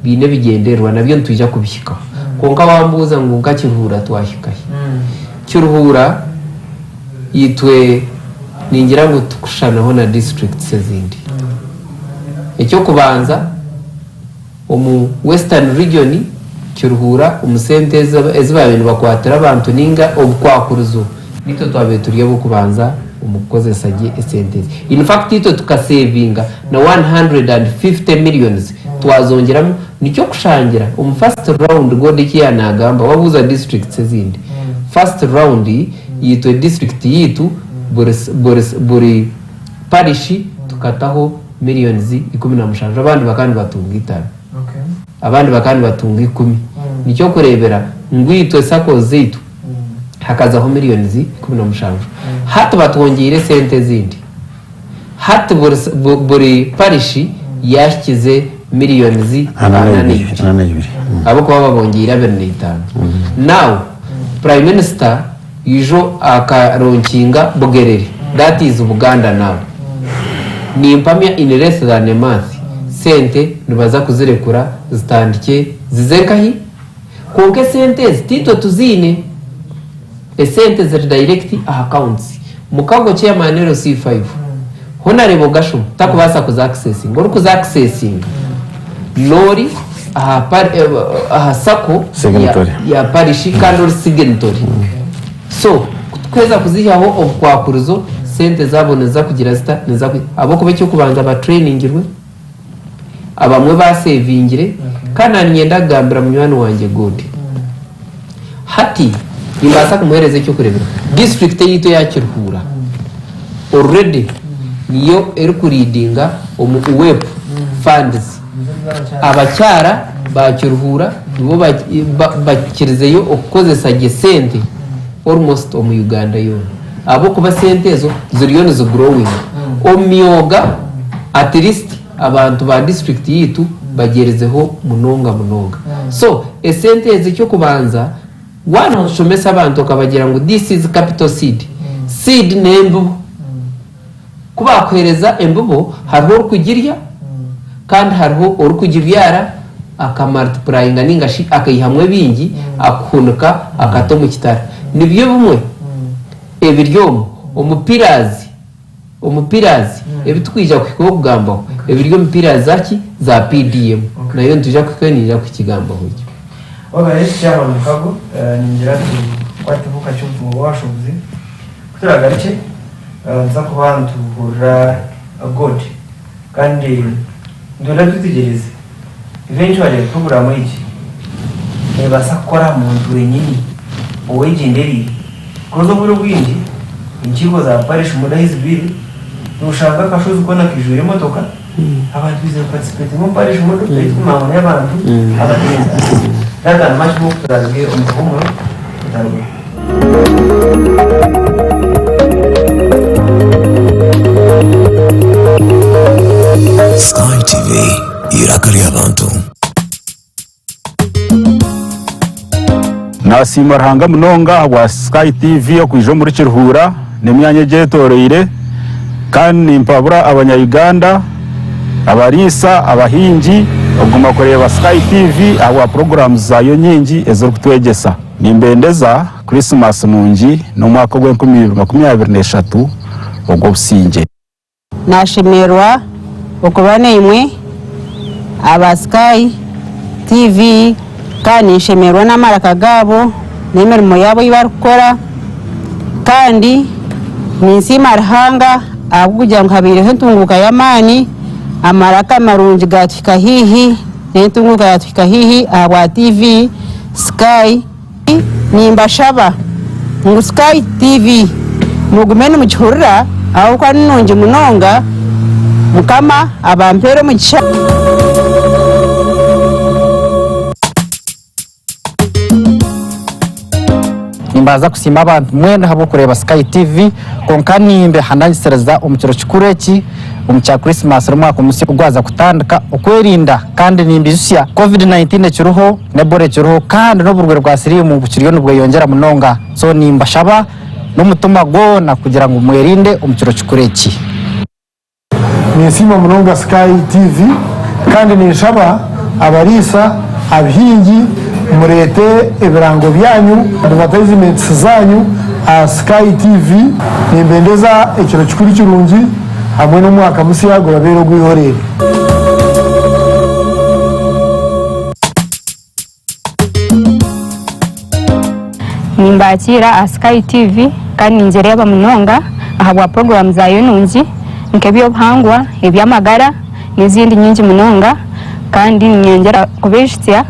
bine bigenderwa nabyo ntujya kubishika konka wambuza ngo ngakivura twashikaye cyuruhura yitwe ningira ngo tukushanaho na districts zindi icyo kubanza umu western region cyuruhura umusenteza ezibabeni bakwatira abantu ninga obukwakuruzo nito twabe turiye bukubanza umukoze saje sentezi. In fact ito tukasevinga na 150 millions twazongeramo nicyo kushangira first round gode kiyanagamba wabuza districts zindi first round yitwe district yitu buri parish tukataho millions 17 abandi bakandi batunga 5 abandi bakandi batunga 10 nicyo kurebera ngwitwe sako zitu hakazaho millions 17 hata batwongere sente zindi hata buri parish yashyize millions 8 abo kuba babongera 25 now prime minister yijo akaronkinga bugerere that is Buganda now ni impamya in less than a month sente nibaza kuzirekura zitandike zizenkahi konke sente zitito tuzine sente ziri direct accounts mukago chairman C5 honorable gasho takubasa kuza accessing ngoro kuza accessing lori aha sako ya parish kandi signatory so kweza kuzihaho obukwakuruzo sente zaboneza kugira zita neza abo kuba cyo kubanza ba trainingirwe abamwe ba savingire kana nyenda gambira munywani wanje good hati nimbasa kumuhereze cyo kurebera district yito yakirhura already niyo eri kuridinga web funds abacyara bakirhura nibo bakirizeyo okukozesa gesente almost mu Uganda yo abo kuba sente zo ziriyo zo growing omyoga at least abantu ba district yitu bagerezeho munonga so esente zicyo kubanza wana shomesa abantu kabagira ngo this is capital seed nembo kuba kwereza embubo hariho kugirya kandi hariho orukugibyara akamultiplyinga ningashi akayihamwe bingi akunuka akatomu kitara nibyo bumwe ebiryomo omupirazi ebitukija kugamba ebiryo mupirazi zaki za PDM nayo ntujya kukwenira ku kigambo hoje obaye cyangwa mukago ningira kwatibuka cyo mu washobozi kuturagaruke nza kubantu hura god kandi ndora tutegereze eventually program iki ebasa kora mu ntu nyinyi owegenderi kozo muri bwindi inkigo za parish mudahizi biri nushaka kashozi kona kijure motoka abantu bize participate mu parish motoka itumama y'abantu abagenza data much more trazwe umukomo tarwe Sky TV irakari abantu nasimbarahanga munonga wa Sky TV yo kwijo muri Kirhura nemyanya getoreire kandi impabura abanya-Uganda abarisa abahingi oguma kureba Sky TV awa programs zayo nyingi ezo kutwegesa nimbendeza Christmas nungi no mwaka gwa 2023 ogwo businge nashemerwa okubana imwe aba Sky TV kandi nshemerwa n'amaraka gabo n'emirimo yabo yibarukora kandi ninsima arhanga akugira ngo habireho ntunguka y'amani amaraka marungi gatwika hihi n'entunguka yatwika hihi aba TV Sky nimbashaba ngo Sky TV mugumene mu Kirhura aho kwa nungi munonga mukama abampero mu kisha nimbaza kusima abantu mwene habo kureba Sky TV konka nimbe hanangisereza omukiro kikureki omukya Christmas rumwaka umusi kugwaza kutandika okwerinda kandi nimbizusya COVID-19 kiruho nebore kiruho kandi n'oburwe rwa sirimu bukiriyo nubwo yongera munonga so nimbashaba n'umutuma gona kugira ngo mwerinde omukiro kikureki nisima munonga Sky TV kandi nishaba abarisa abihingi murete ibirango byanyu advertisements zanyu Sky TV nimbendeza ekiro kikuri kirungi hamwe n'umwaka musi yagura bero gwihorere nimbakira Sky TV kandi njereba munonga ahabwa program zayo nungi nkebyo buhangwa ebyamagara n'izindi nyingi munonga kandi nyongera kubeshitya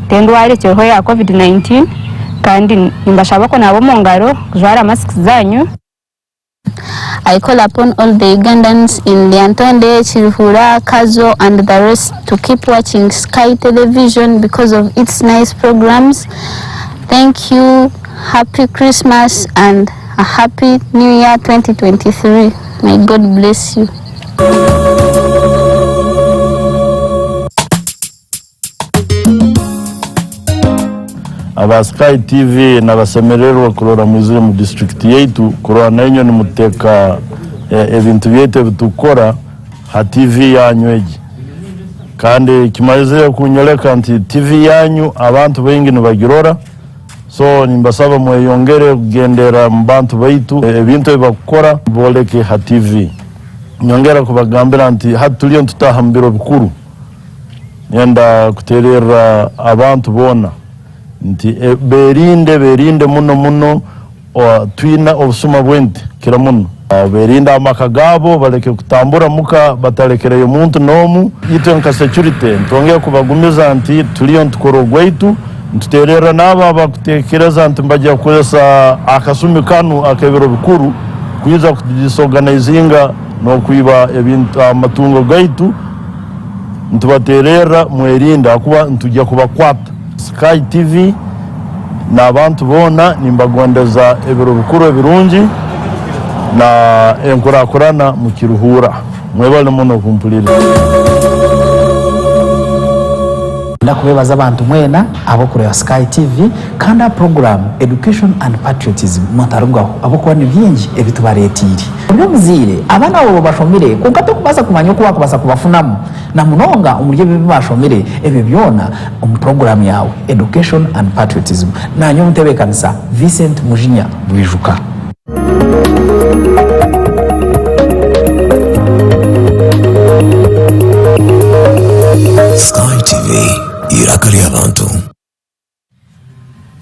tendware cyoho ya COVID-19 kandi nimbashaba ko nabo mu ngaro kujwara masks zanyu. I call upon all the Ugandans in Lyantonde, Chirihura, Kazo and the rest to keep watching Sky Television because of its nice programs. Thank you. Happy Christmas and a happy New Year 2023. May God bless you. aba Sky TV n'abasemererwa kurora mwizire mu district yaitu kurora nanyo ni muteka ebintu byete bitukora ha TV yanyu eji kandi kimalize kunyoleka nti TV yanyu abantu bengi nibagirora so nimbasaba mweyongere kugendera mu bantu baitu ebintu ebakora boleke ha TV nyongera kubagambira nti hatuliyo tutahambiro bikuru yenda kuterera abantu bona nti berinde muno twina obusuma bwente kira muno berinde amaka gabo baleke kutambura muka batalekereye muntu nomu yitwe nka security ntongeye kubagumiza nti tuliyo ntukoro gwaitu ntuterera naba bakutekereza nti mbajya kwesa akasumi kanu akebero bikuru kuyiza kudisorganizinga no kuiba ebintu amatungo gaitu ntubaterera mwerinda akuba ntujya kubakwata. Sky TV na abantu bona nimbagondeza ebiro bikuru ebirungi na enkurakurana mu Kiruhura mwebale muno kumpulira ndakubebaza abantu mwena abo kureba Sky TV kandi program education and patriotism mutarungaho abo kwa nibyingi ebitubaretiri byo muzire abana abo bashomire kugato kubaza kumanya ko bakubasa kubafunamu na munonga umurye bibashomire ebe byona program yawe education and patriotism nanyo mutebe kanisa Vincent Mujinya Bwijuka. Sky TV irakari abantu.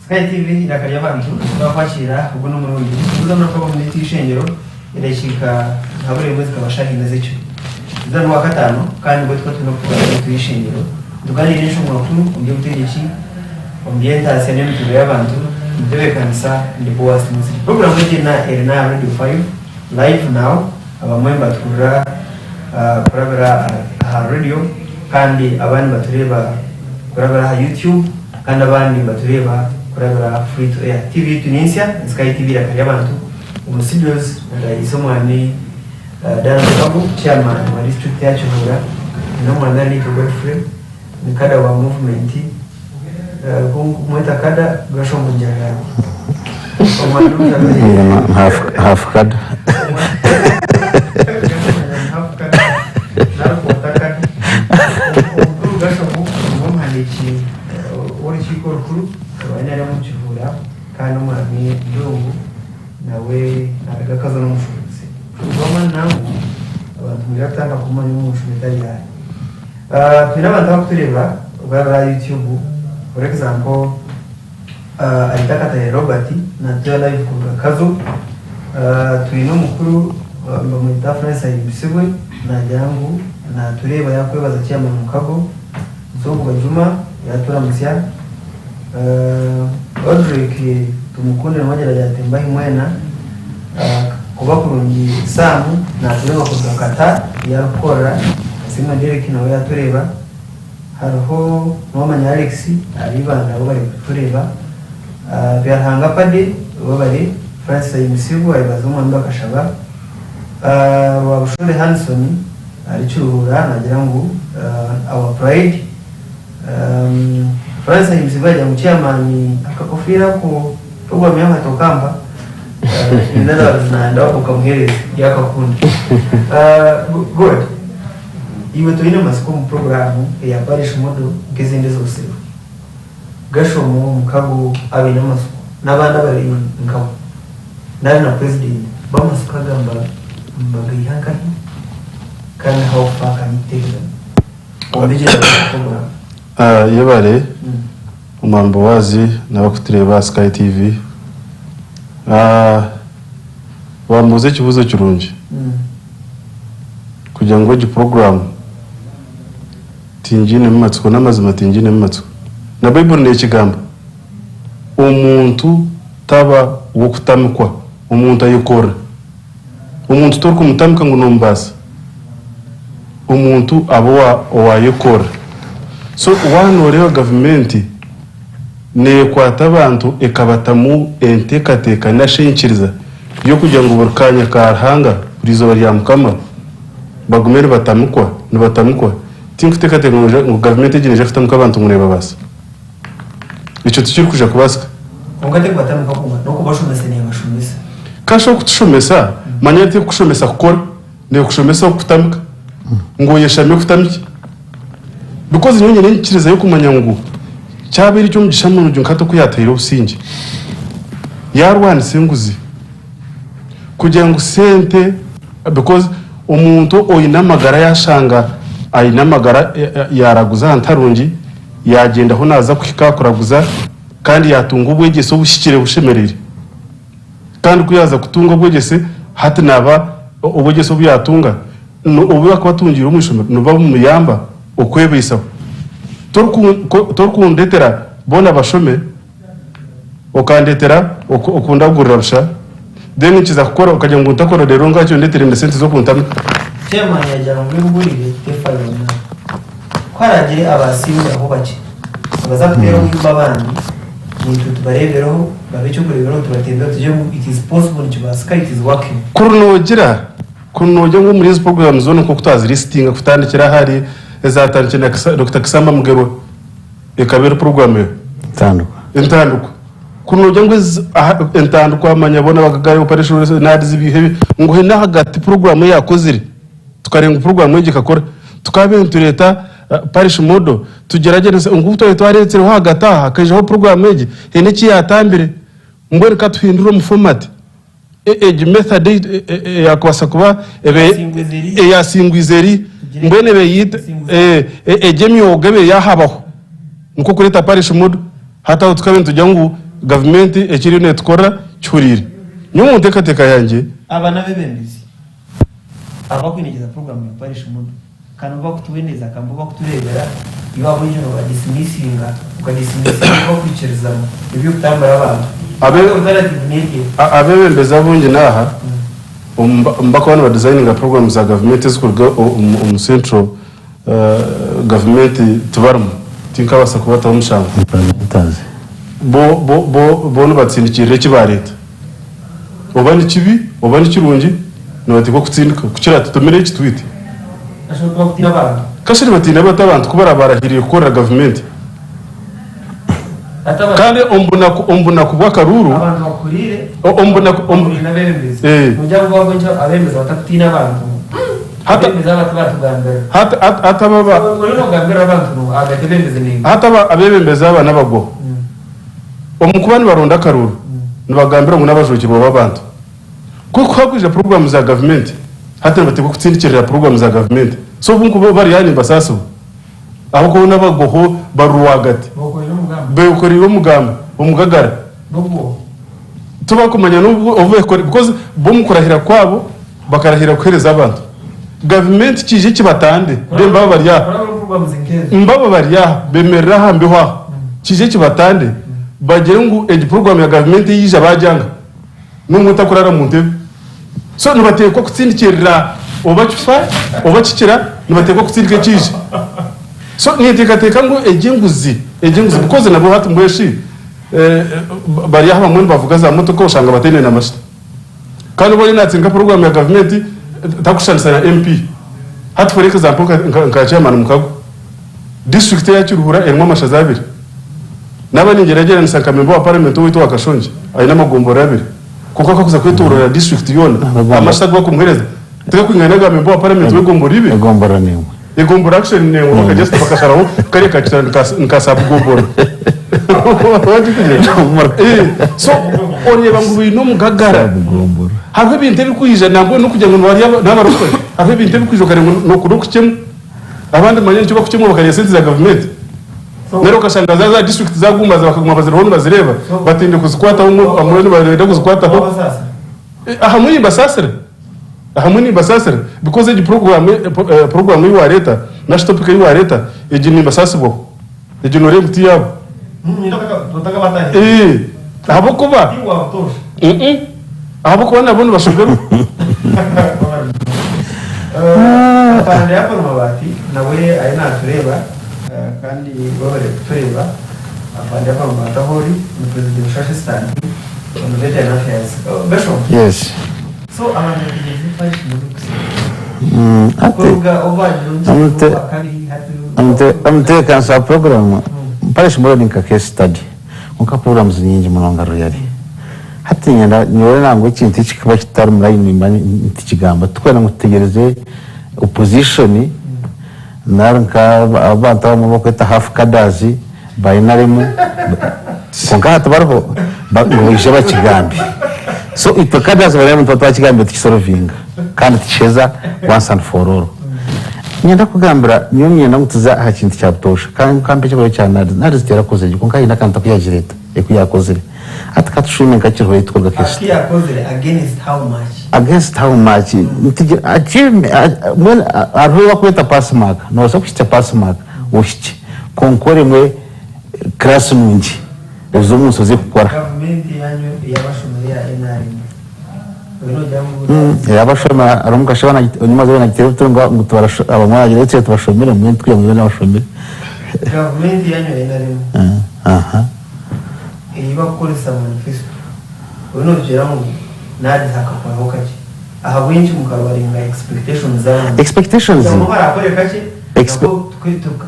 Sky TV irakari abantu bakwakira ubwo no muri uyu no kwa community ishengero irashika habure mwezi kabashahina zico zano wa gatano kandi bwo twatuna kuba tuyishengero duganire n'ishomoro kuru ugiye gutegeki umbyenta sene mutube y'abantu mutebe kanisa ndi Boaz Tumwesigye program y'ina Erna Radio 5 live now abamwemba tukura kurabera radio kandi abandi batureba kurabera YouTube kandi abandi batureba kurabera free to air TV Tunisia Sky TV irakari abantu umusidos ndayisomwani Dana Kabu chairman wa district ya Chihura no mwanani to Godfrey ni kada wa movement kumweta kada gasho munjara half kada kuru wana na Chihura kana mwami ndungu nawe nakagaza no mushuzi kugoma nangu abantu miratanga kumanya umushuzi ya twinabanda kutureba ubara YouTube for example Entekateka Robert na tuya live ku kazo twino mukuru mu interference y'ibisibwe na jangu na tureba yakwebaza cyama mu kago zobwa Juma yatura musya Audrey tumukunde mmoja yatemba imwena kuba kurungi samu na tureba kuzakata yakora sima direct nawe yatureba hariho mama Alex aribanda abo bari tureba byarhanga pade abo bari Francis Imisibu ayibaza umwanda akashaba wabushore Hanson ari Kiruhura nagira ngo our pride Francis Imisibu ya mchairman akakofira ku program ya matokamba nenda zinaenda ukamhereza yakakunda good iwe toina masiku programu ya parish modo ngezinde zose gasho mu mukago abina masiku nabanda bari ngabo nari na president bamusukagamba mbagihanga kandi hofa kanitega obije program yebare umambo wazi nabakutureba Sky TV bamuze kibuzo kirungi kugira ngo gi program tinjine mu matsiko n'amazima tinjine mu matsiko na Bible ne kigamba omuntu taba wo kutamikwa omuntu ayikora omuntu tori kumutamika ngo nombasa omuntu abo wayikora so wanoreba gavumenti nekwata abantu ekabatamu entekateka nashenkiriza yo kugira ngo burkanya karhanga burizo bari yamukama bagumere batamukwa tinkutekateka ngo gavumenti egineje kutamuka abantu mureba basa icyo tukiri kuja kubasika ongate batamuka kuma no kubashomesa ne bashomesa kasho kutushomesa manyate kushomesa kukora ne kushomesa kutamuka ngo yeshame kutamiki because nyonye nenkiriza yo kumanya ngo cyabiri cyo mugishamwe n'ujyo nkato kuyatayira usinge yarwandise nguzi kugira ngo sente because umuntu oyinamagara yashanga ayinamagara yaraguza antarungi yagenda ho naza kwikakuraguza kandi yatunga ubwegese obushikire bushemerere kandi kuyaza kutunga ubwegese hati naba ubwegese obuyatunga obu yakwatungira umwishomero nuba mumuyamba okwebisa torkundetera bona bashome okandetera okunda kugurira busha then kiza kukora ukajya ngo utakora rero ngacyo ndetere na sente zo kuntama tema yajya mu bw'ingurire tefaya na kwaragire abasimwe aho bake abaza kutera wimba bandi ni tubareberaho babicyo kureberaho tubatembera tuje mu it is possible to basika it is working kunogira ngo muri izo program zone ko kutazi listing kutandikira hari ezatandikira na Dr. Kisamba Mugero ekabera program yo entanduko kunogira ngo entanduko amanyabona bagagare operation nadi zibihe ngo he na hagati program yakozire tukarenga program y'igikakora tukabentureta parish modo tugerageze ngubuto twaretse ho hagataha kajeho program y'igi hene ki yatambire mbone ka tuhindura mu format method yakwasa kuba yasingwizeri mbone beyita ejemyoga be yahabaho nuko kureta parish modo hata tukabentu jangu government ekiri ne tukora cyurire nyo muntekateka yanjye abana bebembizi abakwinjiza program ya parish modo kana bakutuweneza kambo bakuturebera iwabo y'ino badismissinga ukadismissinga bakwiciriza ibyo kutambara abantu abebembeza bungi naha mbako bano badesigninga programs za government zikurwa central government tubarmu tinkabasa kubata umushanga bo batsindikiye kiba leta obani kibi obani kirungi nbatiko kutsindika kukira tutomere iki tweet ashobora kutina abantu kashiri batina abantu kubara barahiriye gukora government kandi ombuna kubwa karuru abantu bakurire ombuna nabemeze mujya ngo ngo abemeza batakutina abantu hata batugambira hata baba muri no gambira abantu agatebemeze nini hata abebembeza abana bago omukubani baronda karuru nibagambira ngo nabajoki bo babantu kuko hakwije program za government hata bateko kutsindikira program za government so bunku bari yani basaso aho ko nabagoho baruwagati bekoriro mugamba umugagara nubwo tubakumanya nubwo ovekore because bomukurahira kwabo bakarahira kwereza abantu government kije kibatande bemba bariya bemerera hambe hwa kije kibatande bagere ngo egi program ya government yije bajanga n'umuta kurara mu ntebe so nibatekwa kutsindikira obakikira nibatekwa kutsindika kije so niyetekateka ngo ejenguzi because nabo hatu mbweshi bari aho bamwe bavuga za moto ko ushanga batene na mashita kandi bari natsinga program ya government takushanisa na MP hatu for example nka chairman mukago district ya Kiruhura erimo amashaza abiri nabani ngeragera nsanga member wa parliament wito wakashonje ayina amagombora abiri kuko akakuza kwitorera district yona amashaza gwa kumwereza teka kwinganaga member wa parliament wegombora ibi egombora nimwe egombora action ne ngo kagesta bakasharaho kare kacira nkasaba gombora so oreba ngo bino mugagara habe binte bikuyije ntabwo no kujya ngo bari n'abarokore habe binte bikuje kare no kudukukemo abandi manyene cyo bakukemo bakayesentiza government nero kashanga za district za gumba za bakaguma bazira hono bazireba batinde kuzikwata umwe amwe barenda kuzikwata ho ahamuni basasira because eji program yi wareta na topic yi wareta eji ni basasibo eji no remti yabo abo kuba abo kuba nabundi bashobora afande yakora amabati nawe ari natureba kandi babare tureba afande yakora amabati aho uri ni president Shashi Stand on the veteran affairs Bishop. Yes. So abantu bagize fashi muri amutekansa program parish modeling ka case study nka programs nyingi munongaro yari hati nyanda nyore nango ikintu kikaba kitari muri nimba ntikigamba twena ngutegereze opposition naranka abantu bamwe kwita half kadazi bayinarimo konka hatabarho bagwishe bakigambi so ito kadazi bari mu twa kigambi tikisorovinga kandi ticheza once and for all nyenda kugambira niyo nyenda ngutuza ha kintu cyatosha kandi kampe cyo cyane nari zitera koze giko kandi nakanta kuyagireta ekuyakozere atakatushime ngakirho yitwa kesi yakozere against how much ntige achieve when arho kweta pass mark no so kwita pass mark ushiki konkore mwe class nungi ezo musoze gukora gavumenti yanyu yabashomera NRM yabashoma arumuka shabana nyuma zo na gitero tunga ngutwara abamwagira ndetse tubashomera mu ntwe mu n'abashomera gavumenti yanyu NRM iba kolisa manifesto uno jeramu nadi hakakora hokaje aha wenji mukabaringa expectations zamara akore kache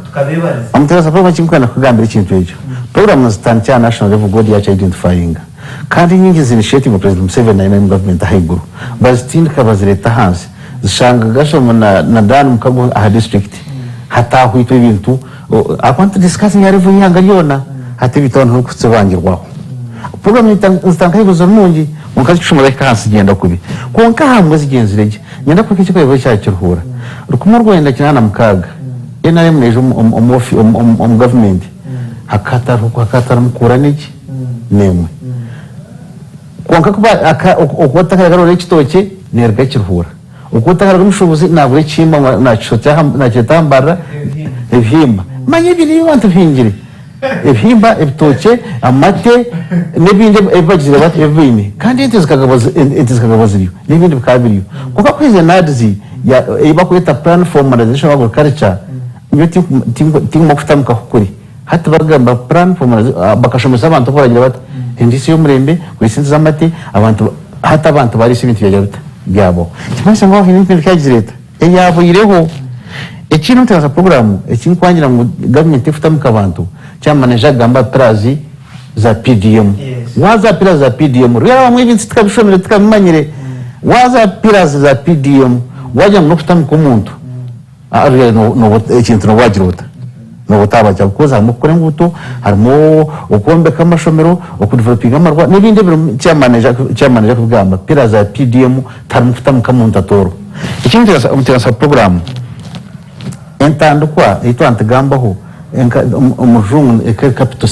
tukabebariza amuteza program kimkwenda kugambira ikintu ekyo program zitancha national level god yacha identifying kandi nyingi zinitiative of president Museveni na government haiguru bazitindika bazireta hansi zishanga gasho na dan mukago aha district hata huito ibintu akwantu discussing yarivu yanga yona hati bitonto kutsobangirwaho program zitanka ibizo mungi mukazi cushumura kansi genda kubi konka hamwe zigenzirege nyenda kuko icyo kwebo cyakirhura rukumo rwenda kinana mukaga ena mwejo government hakata mukura niki nemwe konka kuba ukotaka garore kitoke nerga kirhura ukotaka mushobozi nabure chimba na chetambara ebihimba manye bini wantu hingire ebihimba ebitoke amate nebindi ebagira bati ebini kandi intizikagabaza nebindi bikabiriyo kuko kwize nadizi ya ibakweta plan formalization of agriculture nyoti tingo kutamuka kukuri hati bagamba plan formalization bakashomesa abantu koragira bati indisi yo murembe kwisinza amate abantu hata abantu bari ibintu byagira byabo kimase ngo hinite bikagireta eyabo ireho ikintu tyaza program ikintu kwangira ngo government ifutamuka abantu cyamaneja gamba prazi za PDM waza prazi za PDM rero bamwe ibintu tukabishomera tukamanyire waza prazi za PDM waje no kutamuka umuntu ari no ikintu no wagirota no butabaja kuza mukore nguto harimo ukombe kamashomero okudevelopinga amarwa n'ibindi cyamaneja kugamba prazi za PDM tarimo kutamuka umuntu atoro ikintu tyaza program entandukwa ito antagambaho umujungu capital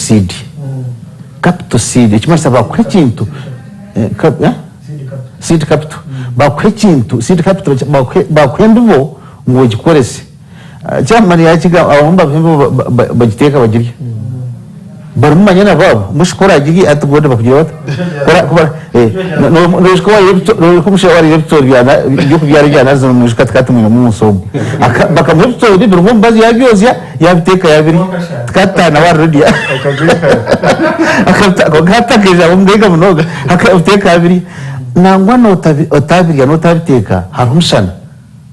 seed ikimasa bakwe kintu seed capital bakwe kintu seed capital bakwe ndibo ngo gikorese cyamani yakiga abamba bimbo bagiteka bagirya barumanya nababo mushikora gigi atugode bakugira bata kora no shikowa no kumshawari yebtori byo kubyara byana zo mushika tkatumwe mu musobo bakamubyo ndi burumba bazi yabyozya yabiteka yabiri tkatana wa rudia akata keja umdega munoga akabiteka yabiri nangwa no otabiri no tabiteka harumshana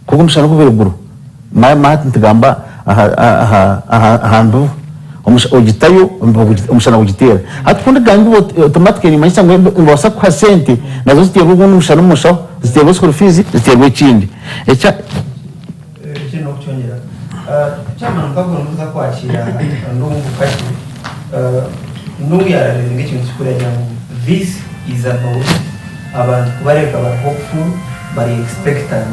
kugumshana kuberuguru mahati ntagamba ahandu ugitayo umushana ugitera hatukunda gangi automatically manyisa ngo mbasa kwa sente nazo zitego n'umushana umushaho zitego school fees zitego ikindi echa kino kucyongera cyama nkago nuza kwakira ndungu kashi ndungu yararenge kintu kikuriya cyangwa this is about abantu kubareka ba hopeful bari expectant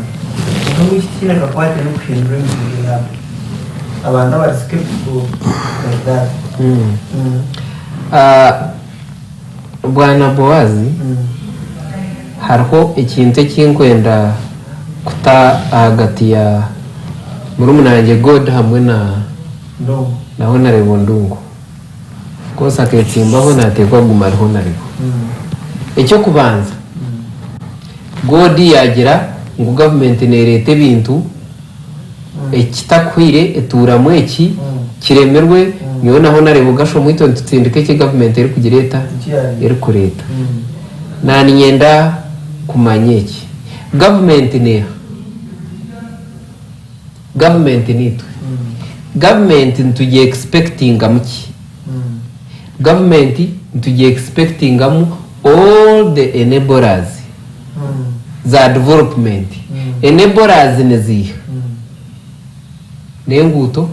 ndungu ikina gakwate no kuhindura ibintu yabo abantu bari skeptical like that bwana Boazi hariho ikintu kinkwenda kuta hagati ya murumuna wanjye God hamwe na naho na Rebondungu kosa ketsimbaho nategwa gumariho nariho icyo kubanza godi yagira ngo government nerete bintu ekitakwire eturamo eki kiremerwe niyo naho narebo gasho mwito tutsindike ki government eri kugireta eri kureta nani nyenda kumanyeki government ne government nitu government ntuje expecting amuki government ntuje expecting amu all the enablers za development enablers neziha nenguto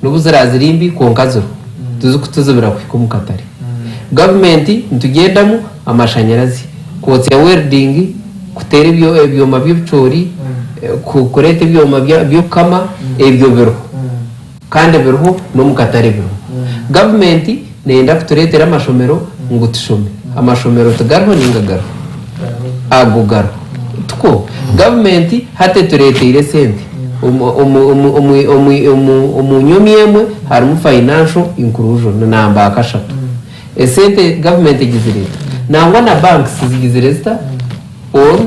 n'ubuzirazirimbi konkazoro tuzukutuzubira kwikumukatari government ntugendamo amashanyarazi kotse welding kutera ibyoma by'ucori kukureta ibyoma byo kama ebyo biro kandi biro no mukatari biro government nenda kuturetera amashomero ngo tushome amashomero tugarho ningagaro agugaro tuko government hate turetire sente umunyomi yemwe harimo financial inclusion namba akashatu esente government igizireta nangwa na banks zigizireta or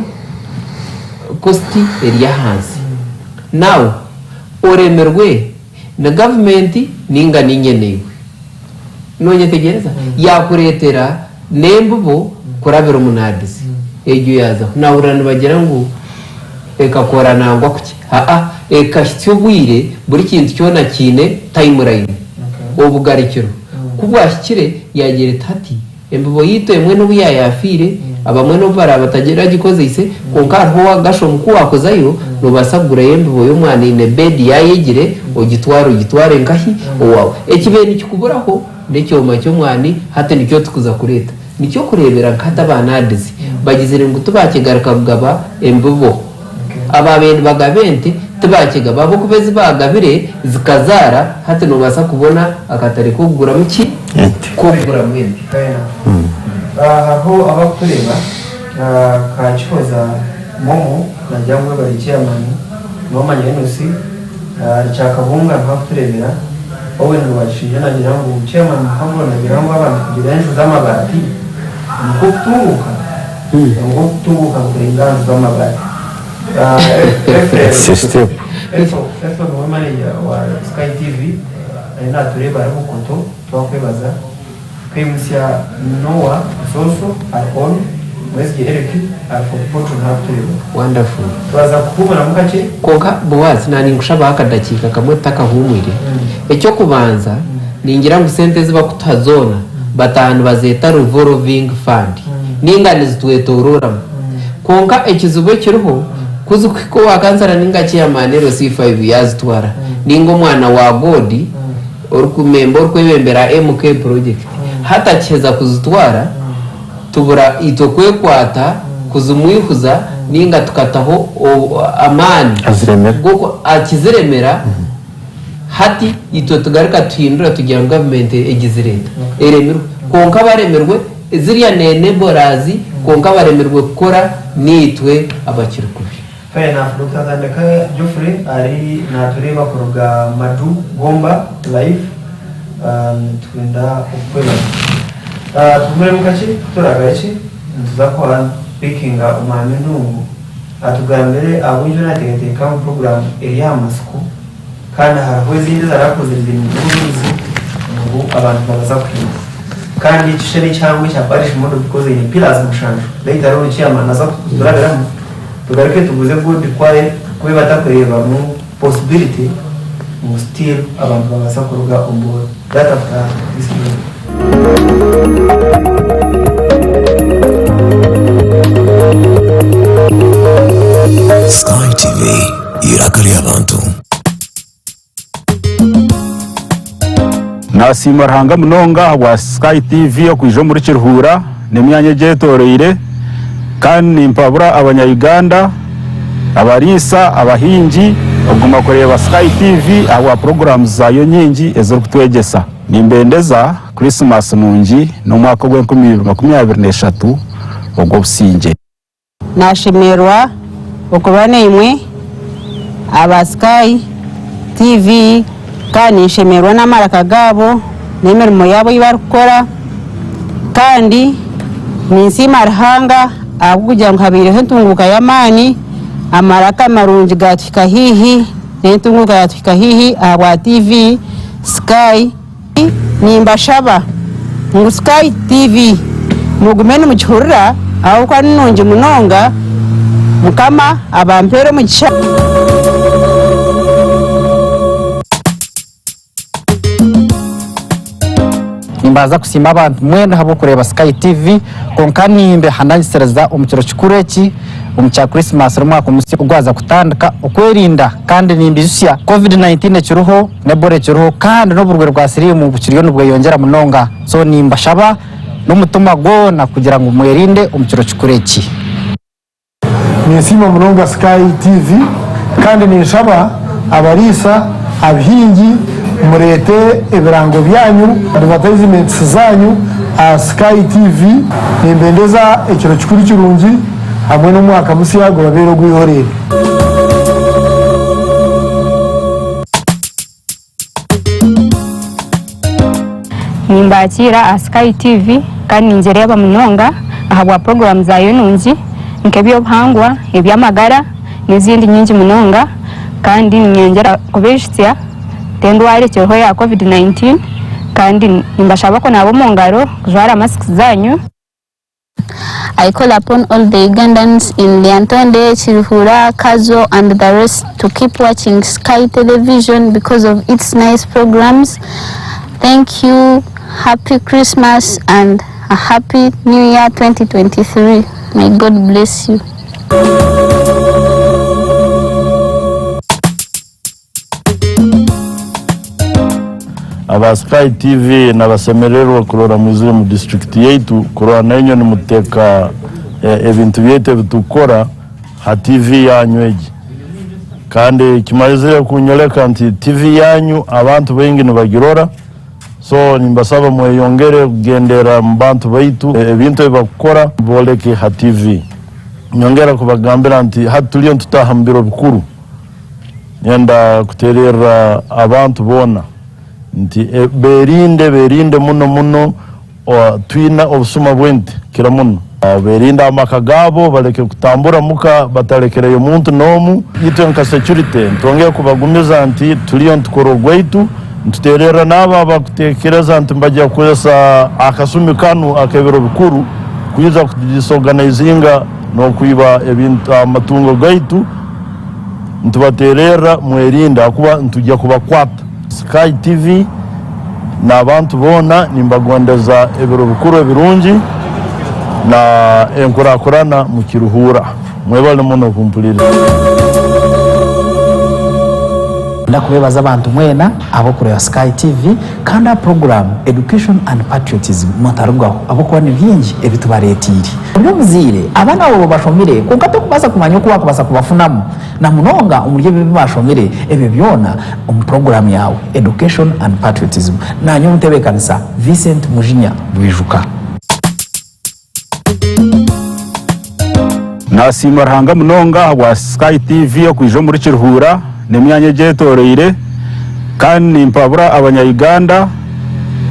costi area hansi now oremerwe na government ninga ninyenewe nonye tegereza yakuretera nembubo kurabira umunadizi ejo yaza nawurana bagira ngo ekakora nangwa kuki ekashyobwire buri kintu cyona kine timeline obugarikiro kubwashyikire yagere tati embubo yito emwe no buyayafire abamwe no bara batagera gikoze ise konka ho wagasho muku wakozayo no basagura yembubo yo mwana ine bed yayegire ogitware ngahi owawe ekibeni kikuburaho necyoma cyo mwani hate nicyo tukuza kureta nicyo kurebera nkata banadizi bagizire ngo tubakigaruka kugaba embubo ababeni bagabente tubakiga babo kubezi bagabire zikazara hate no basa kubona akatari kugura muki kugura mwende aho abakureba kachoza momo na jangwe bari chairman mama nyenusi cyakabunga ntakurebera wowe ntwashije nagira ngo chairman hamwe nagira ngo abantu kugira ejo z'amabati ngutunguka ngutunguka kurenga z'amabati system eso no manager wa Sky TV na tureba ariko konto twakwebaza kwimusia Noah Soso Alcon Mwezi Eric Alfopoto ntatureba wonderful twaza kubona mukache konka Boaz nani ngushaba akadakika kamwe takahumwire ecyo kubanza ningira ngo sente ziba kutazona batanu bazeta revolving fund ningane zitwetorora konka ekizubo kiriho kuzuko wakanzara ningachi ya manero C5 yazitwara ningo mwana wa godi orukumembo kwebembera MK project hata cheza kuzitwara tubura itokwekwata kuzumwihuza ninga tukataho amani goko akiziremera hati ito tugarika tuhindura tugira government egizireta eremiru konka baremerwe ziriya nene borazi konka baremerwe gukora nitwe abakirukuri Fena Dr. Entekateka Geoffrey ari natureba kuruga Madu Gomba live twenda ukwela tumwe mukachi turagachi nzakwa picking umame nungu atugambere abunjo nategeka program area masuku kandi harahweze indi zarakoze ibintu by'ubuzi ngo abantu baza kwiga kandi kisheri cyangwa cyaparish modo bikoze ni pillars mushanje later on chairman aza kuzuragara tugarike tuguze good kware kwe batakureba mu possibility mu still abantu baza kuruga omboro that after this year Sky TV irakari abantu nasima rahanga munonga wa Sky TV yo kwijo muri Kiruhura nemyanya getoreire kandi impabura abanya-Uganda abarisa abahingi oguma kureba Sky TV awa programs zayo nyingi ezo kutwegesa nimbendeza Christmas nungi no mwaka wa 2023 ogwo businge nashemerwa okubana imwe aba Sky TV kandi nshemerwa n'amaraka gabo n'imirimo yabo yibarukora kandi ninsima Ruhanga kugira ngo habireho entunguka y'amani amaraka marungi gatwika hihi n'entunguka yatwika hihi abwa TV Sky nimbashaba ngo Sky TV mugume n'umukihurira aho kwa nungi munonga mukama abampero mu kisha nimbaza kusima abantu mwenda habo kureba Sky TV konka nimbe hananisereza umukiro kikureki umukya Christmas rumwaka umusi ugwaza kutandika ukwerinda kandi nimbizusya COVID-19 kiruho nebore kiruho kandi n'uburwe rwa sirimu bukiriyo nubwo yongera munonga so nimbashaba n'umutuma gona kugira ngo mwerinde umukiro kikureki nisima munonga Sky TV kandi nishaba abarisa abihingi murete ibirango byanyu advertisements zanyu Sky TV nimbendeza ekiro kikuru kirungi hamwe n'umwaka musi yago babero gwihorere nimbakira Sky TV kandi ninjere y'abamunonga ahabwa program zayo nungi nkebyo bhangwa ebyamagara n'izindi nyingi munonga kandi nyengera kubeshitya tendware cyoho ya COVID-19 kandi nimbashaba ko nabo mungaro kujara masks zanyu. I call upon all the Ugandans in Lyantonde, Chirihura, Kazo and the rest to keep watching Sky Television because of its nice programs. Thank you. Happy Christmas and a happy New Year 2023. May God bless you. aba Sky TV n'abasemererwa kurora muzire mu district yaitu kurora nanyo ni muteka ebintu byete bitukora ha TV yanyweji kandi kimalizire kunyoleka nti TV yanyu abantu bengi nibagirora so nimbasaba mweyongere kugendera mu bantu baitu ebintu ebakora boleke ha TV nyongera kubagambira nti hatuliyo tutahambiro bikuru yenda kuterera abantu bona nti berinde muno twina obusuma bwente kira muno berinde amakagabo baleke kutambura muka batalekere umuntu nomu yitwe nka security ntongeye kubagumiza nti tuliyo ntukoro gwaitu ntuterera naba bakutekereza nti mbajya kwesa akasumi kanu akebero bikuru kuyiza kudisorganizinga no kuiba ebintu amatungo gaitu ntubaterera mwerinde akuba ntujya kubakwata Sky TV na abantu bona nimbagondeza ebiro bikuru ebirungi na enkurakurana mu Kiruhura mwebale muno kumpulira ndakubebaza abantu mwena abo kureba Sky TV kandi program education and patriotism montarugaho abo kubona byingi ebitubaretiri byo muzire abana abo bashomire kuko tukubaza kumanya ko bakubasa kubafunamu na munonga umurye bibashomire ebe byona program yawe education and patriotism nanyo mutebe kanisa Vincent Mujinya Bwijuka nasima Ruhanga munonga wa Sky TV yo kwijo muri Kiruhura nemyanye getoreire kandi mpabura abanya-Uganda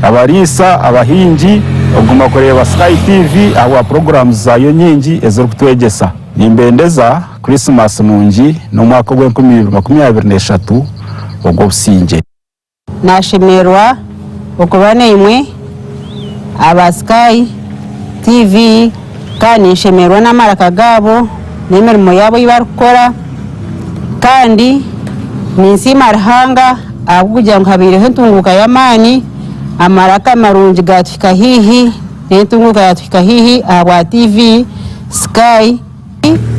abarisa abahingi oguma kureba Sky TV awa programs zayo nyingi ezo kutwegesa nimbendeza Christmas mungi no mwaka gwa 2023 ogwo businge nashemerwa okubana imwe aba Sky TV kandi nshemerwa n'amaraka gabo n'imirimo yabo yibarukora kandi ninsima Ruhanga kugira ngo habireho entunguka y'amani amaraka marungi gatwika hihi n'entunguka yatwika hihi abwa TV Sky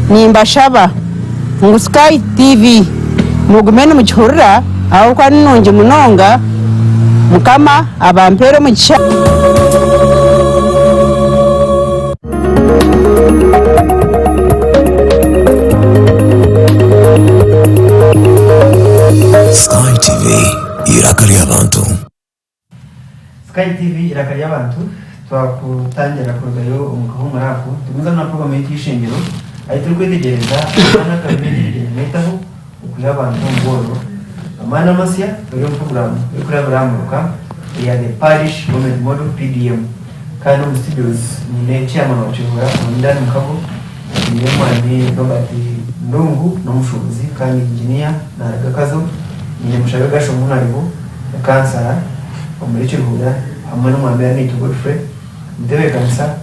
nimbashaba ngo Sky TV mugume n'umukihurira aho kwa nungi munonga mukama abampero mu kisha Sky TV irakari abantu. Sky TV irakari abantu twakutangira kurugayo umukaho tumuza na program y'ishingiro ari turi kwetegereza abana kabiri metaho ukuya abantu ngoro amana masya iyo program yo kuraburamuka ya the parish government model PDM kandi no studios ni chairman wa Chihura ndani mkago ni mwani Robert Ndungu no mushubuzi kandi engineer na Ragakazo ni mushabe gasho munaribo kansara omuri Chihura hamwe no mwambere ni Godfrey mutebe kansa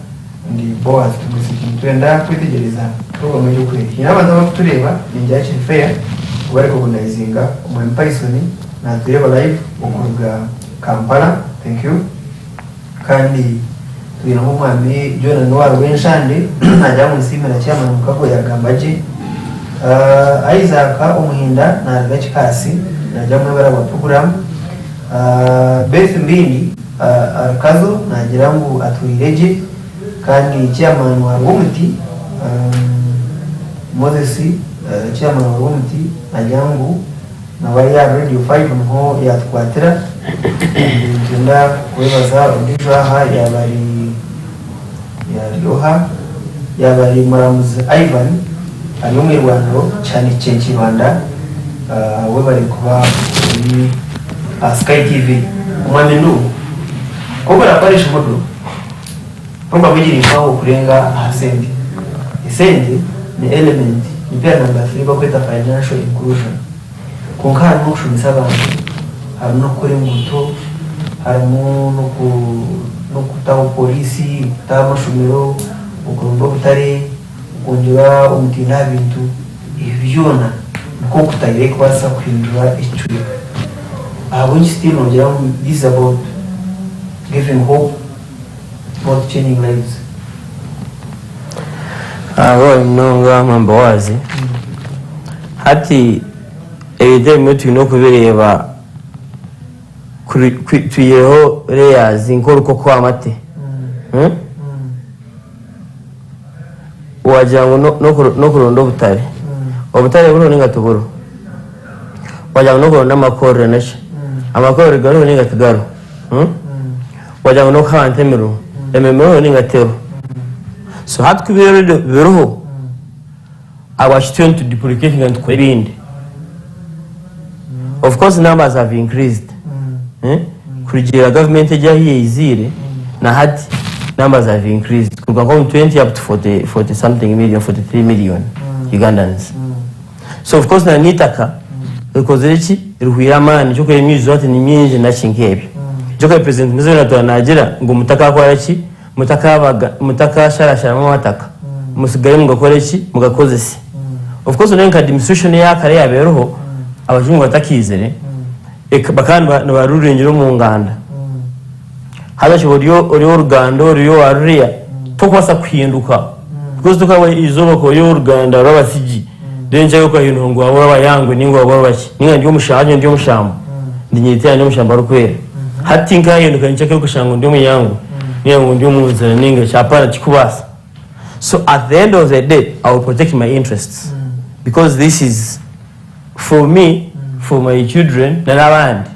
ndi Boaz Tumwesigye twenda kwitegereza program y'ukwe n'abantu bakutureba ni njya fair bari kugunayizinga umu Python na tureba live ukuruga Kampala. Thank you kandi turi no mwami John Noir wenshande najya mu simera cyama mukago yagambaje Isaac umuhinda na Gachikasi najya mu bara wa program Beth Mbindi Arkazo nagira ngo atwireje kandi chairman wa Rumti Moses chairman wa Rumti nagira ngo na wari ya radio 5 nho yatwatira ngenda kubaza udishaha yabari muramuzi Ivan ari mu Rwanda cyane cyenci Rwanda we bari kuba muri Sky TV umwami ndu kubera parisha modo kwamba bijiri kwao kurenga hasendi isendi ni element ni pia namba 3 bakweta financial inclusion kunkana no kushumisa abantu harimo kuri muto harimo no kutaho polisi kutaho amashumiro ukumva butare ukongera umutinda bintu ivyona ko kutayire kwasa kwindura icyo abo still nongera this about giving hope about changing lives. Mnonga mambawazi hati ebidemi tulina kubireba tuyeho layers inkuru koko amate wajango no kuronda obutare obutare buno ninga tuburo wajango no kuronda amakore nashe amakore garo ninga tugaro wajango no khantemero ememero ninga tero so hat kubirero biroho abashitwe to duplicating and kwirinde. Of course numbers have increased kugira government ejahiye izire na hati numbers have increased kuva from 20 up to 40 something million 43 million Ugandans. So of course na nitaka because iki ruhira mani cyo kwemyizo ati ni myinje na chinkebe cyo kwa president muzena to nagira ngo mutaka kwa iki mutaka sharashara mu mataka musigaye mugakora iki mugakoze si. Of course nenka administration ya kare yaberoho abajungu batakizere bakandi barurengero mu nganda hadacho uriyo Ruganda uriyo Arria tokwasa kwihinduka because tukawe izoboko yo Ruganda rabasigi denje yo kwahintu ngo abora bayangwe ningo abora baki ninga ndiyo mushaje ndiyo mushamba ndinyitya ndiyo mushamba rukwera hati ngahinduka ncheke kushango ndiyo muyangu niyango ndiyo muzera ninga chapana chikubasa. So at the end of the day I will protect my interests because this is for me, for my children, na n'abandi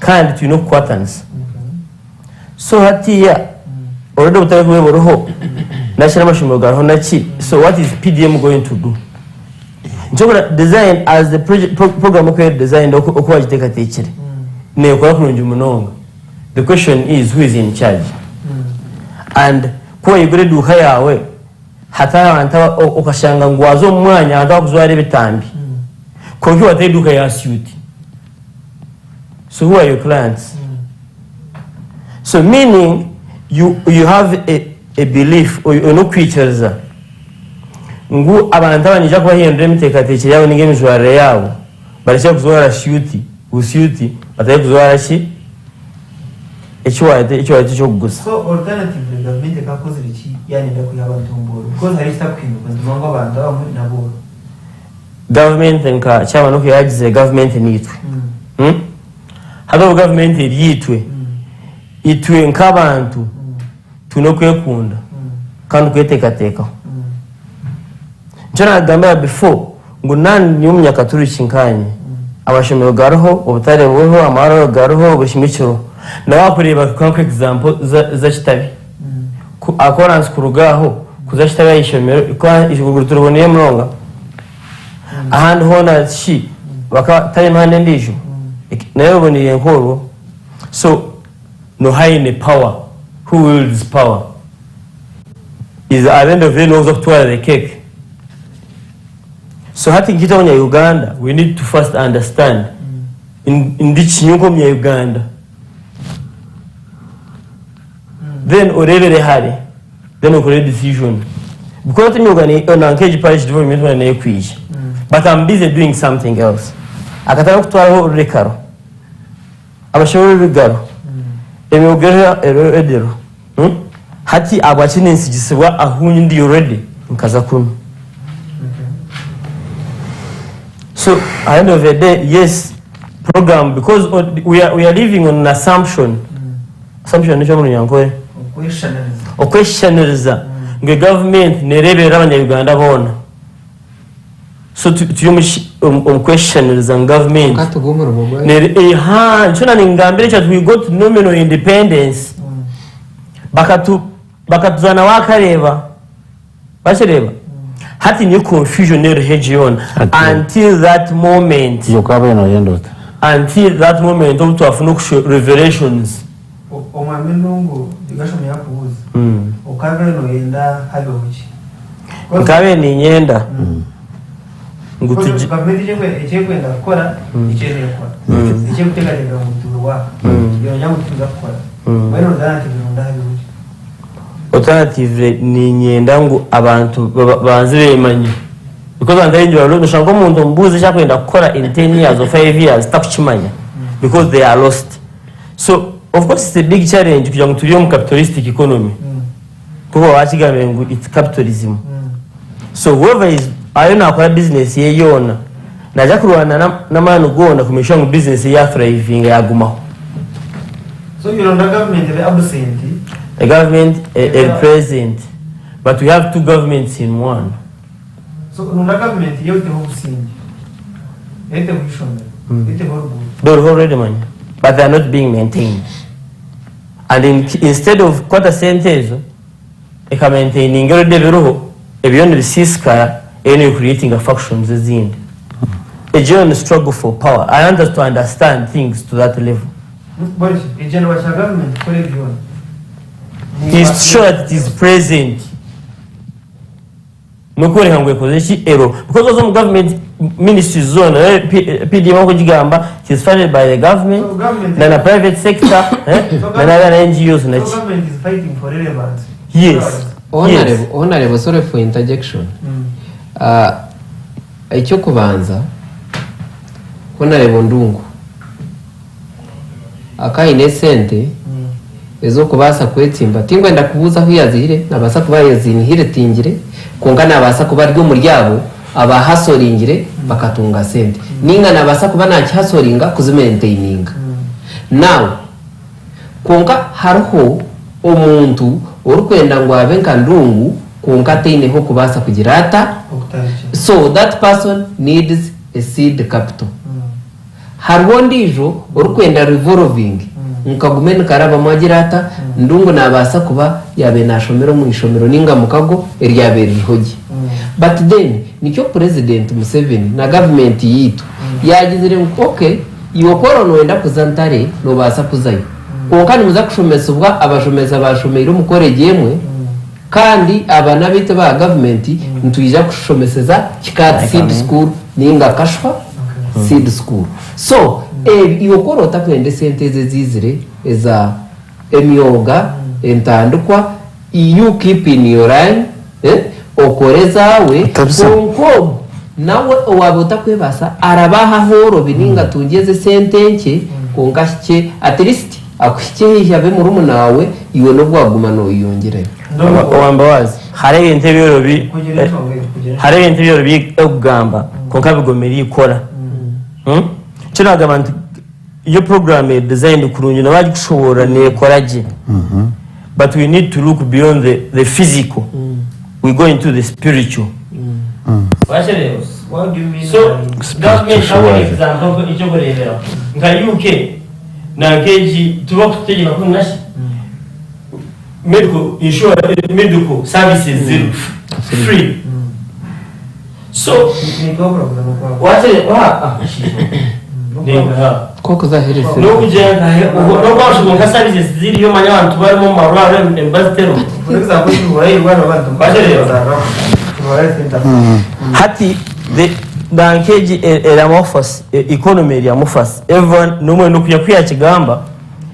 kandi tuno kwatans. So hatiya already butari kuboroho nashira amashimo garaho naki. So what is PDM going to do? Njobora design as the program okay designed uko bagitekatekere ne ukora kurunja umunonga. The question is who is in charge and ko yigure duka yawe hatara bantaba ukashanga ngwazo umwanya ndakuzware bitambi konki wateduka ya suit. So who are your clients? So meaning you have a belief or no creatures ngu abantu abanija kwa hiyo ndeme tekateke yawe ninge mizware yawo barisha kuzwara suit usuit bataye kuzwara shi icyo cyo gusa. So alternative government kakoze iki yani ndakwiye abantu mboro because hari stakwinduka ndumva abantu abamwe nabo government nka cyaba no kuyagize government nitwe hado government yitwe itwe nk'abantu tuno kwekunda kandi kwetekateka njana gamba before ngo nani ni umyaka turi kinkanye abashimiro garaho ubutare buho amaro garaho bushimikiro nabakureba kwa example za kitabi ku accordance kurugaho kuzashitaba yishomero kwa ishuguru turuboniye mronga ahandi hona shi baka tari mpande ndijo nayo boniye nkoro. So no haine power who wields power is at the end of the day no kutwara the cake. So hati nkita wanya Uganda, we need to first understand in this nyuko mya Uganda. Then orevere hari, then ukore decision. Because I'm going to engage parish development when I quit. But I'm busy doing something else. Akataka kutwara rekaro. Abashobora rigaro. Emyogera edero. Hati abachine nsigisibwa ahunyi ndi already nkaza kuno. So at the end of the day, yes, program, because we are living on an assumption. Assumption nisho muri yankore. Okweshaniriza. Nge government nerebera abanyayuganda bona. So tuyumushi questioners and government. Chona ningambire chat we got nominal independence. Bakatuzana wakareba. Bashireba. Hati ni confusion near region until that moment. Until that moment to have no revelations. Omamenungu digasho myakubuza. Okabe no yenda hadochi. Okabe ni nyenda. Ngutuji government echekwenda gukora icyeneye gukora. Icyeguteganira mu turuwa. Yo nyamutuza gukora. Bano alternative ndahabibuze. Alternative ni nyenda ngo abantu banze bemanye. Because andayenje baro nshanga umuntu mbuze cyakwenda gukora in 10 years or 5 years takukimanya because they are lost. So of course it's a big challenge kugira ngo turiyo mu capitalistic economy. Kuko wakigambe ngo it's capitalism. So whoever is ayona akora business ye yona naja kurwana n'amanu gona kumesha mu business ya thriving yagumaho. So you know the government is absent. The government is present, but we have two governments in one. So the government yote hokusingi. Ete hushonde. Ete horbu. They're already money, but they are not being maintained. And instead of quarter sentence, eka maintaining your developo, beyond the siska, and you're creating a factions as in a genuine struggle for power. I want us to understand things to that level. But a general government, is sure that it is present. No kuri hangwe kozeshi ero because some government ministries zone PDM ko gigamba is funded by the government na the private sector na other NGOs na so government is fighting for relevance. Yes. Honorable, sorry for interjection. Icyo kubanza Honorable Ndungu akaine sente ezo kubasa kwetsimba tingwe ndakubuza aho yazihire nabasa kuba yazinihire tingire konga nabasa kuba ryo muryabo abahasoringire bakatunga sente ninga nabasa kuba nakihasoringa kuzimaintaininga now konga hariho omuntu urukwenda ngo abe nkandungu konga teineho kubasa kugirata so that person needs a seed capital hariho ndijo urukwenda revolving nkagumene karaba magirata ndungu nabasa kuba yabe nashomero mu ishomero ninga mukago eryabe rihogi but then nicyo president Museveni na government yitu yagizire ngo okay yokoro noenda kuzantare no basa kuzayo konkani muza kushomesa ubwa abashomeza bashomero mukorege yemwe kandi abana bite ba government ntuyija kushomeseza kikati seed school ninga kashwa seed school so yokoro takwende senteze zizire eza emyoga entandukwa you keep in your line okoreza we konko nawe wabota kwebasa arabaha horo bininga tungeze sentenke kongashye at least akwike yabe mu rumu nawe iwe no bwaguma no yongere Boaz hari interview bi okugamba konka bigomeri ikora kino agabantu iyo program is designed kurungi nabaji kushobora ne koraje but we need to look beyond the physical we go into the spiritual What do you mean? So government how example icho gorevera nka UK na keji tuba kutegeka ko nashi medical services zero free so what koko zaherese no kugenda no kwashobora nka services ziri yo manya abantu barimo marwara embasitero for example tubaye bwana abantu hati the nkeji era mofas economy ya mofas everyone numwe no kuya kigamba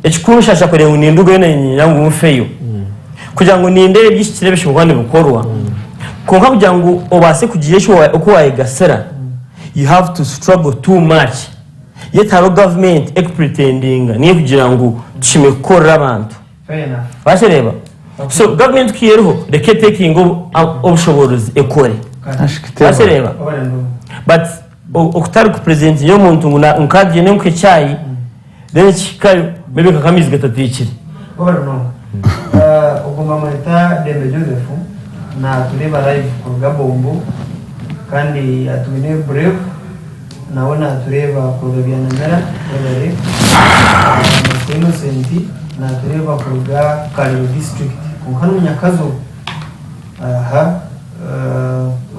ekikurusha cyakore unindugo yene yangu mufeyo kugira ngo nindere byishikire bishobora gukorwa konka kugira ngo obase kugiye cyo uko wayigasera you have to struggle too much yet our government pretending niyo kugira ngo chimekora abantu bashereba so government kiyeriho reke taking obushobozi ekore bashereba but okutari ku president yo muntu nguna nkadye nenke cyayi then chikayo maybe kakamizi gatatwikire ugomba mwita Dembe Joseph na tureba live ku Gabombo kandi atubine brave naona tureba ku Gabianamera bere Innocent na tureba ku Kaliro district ku hano Nyakazo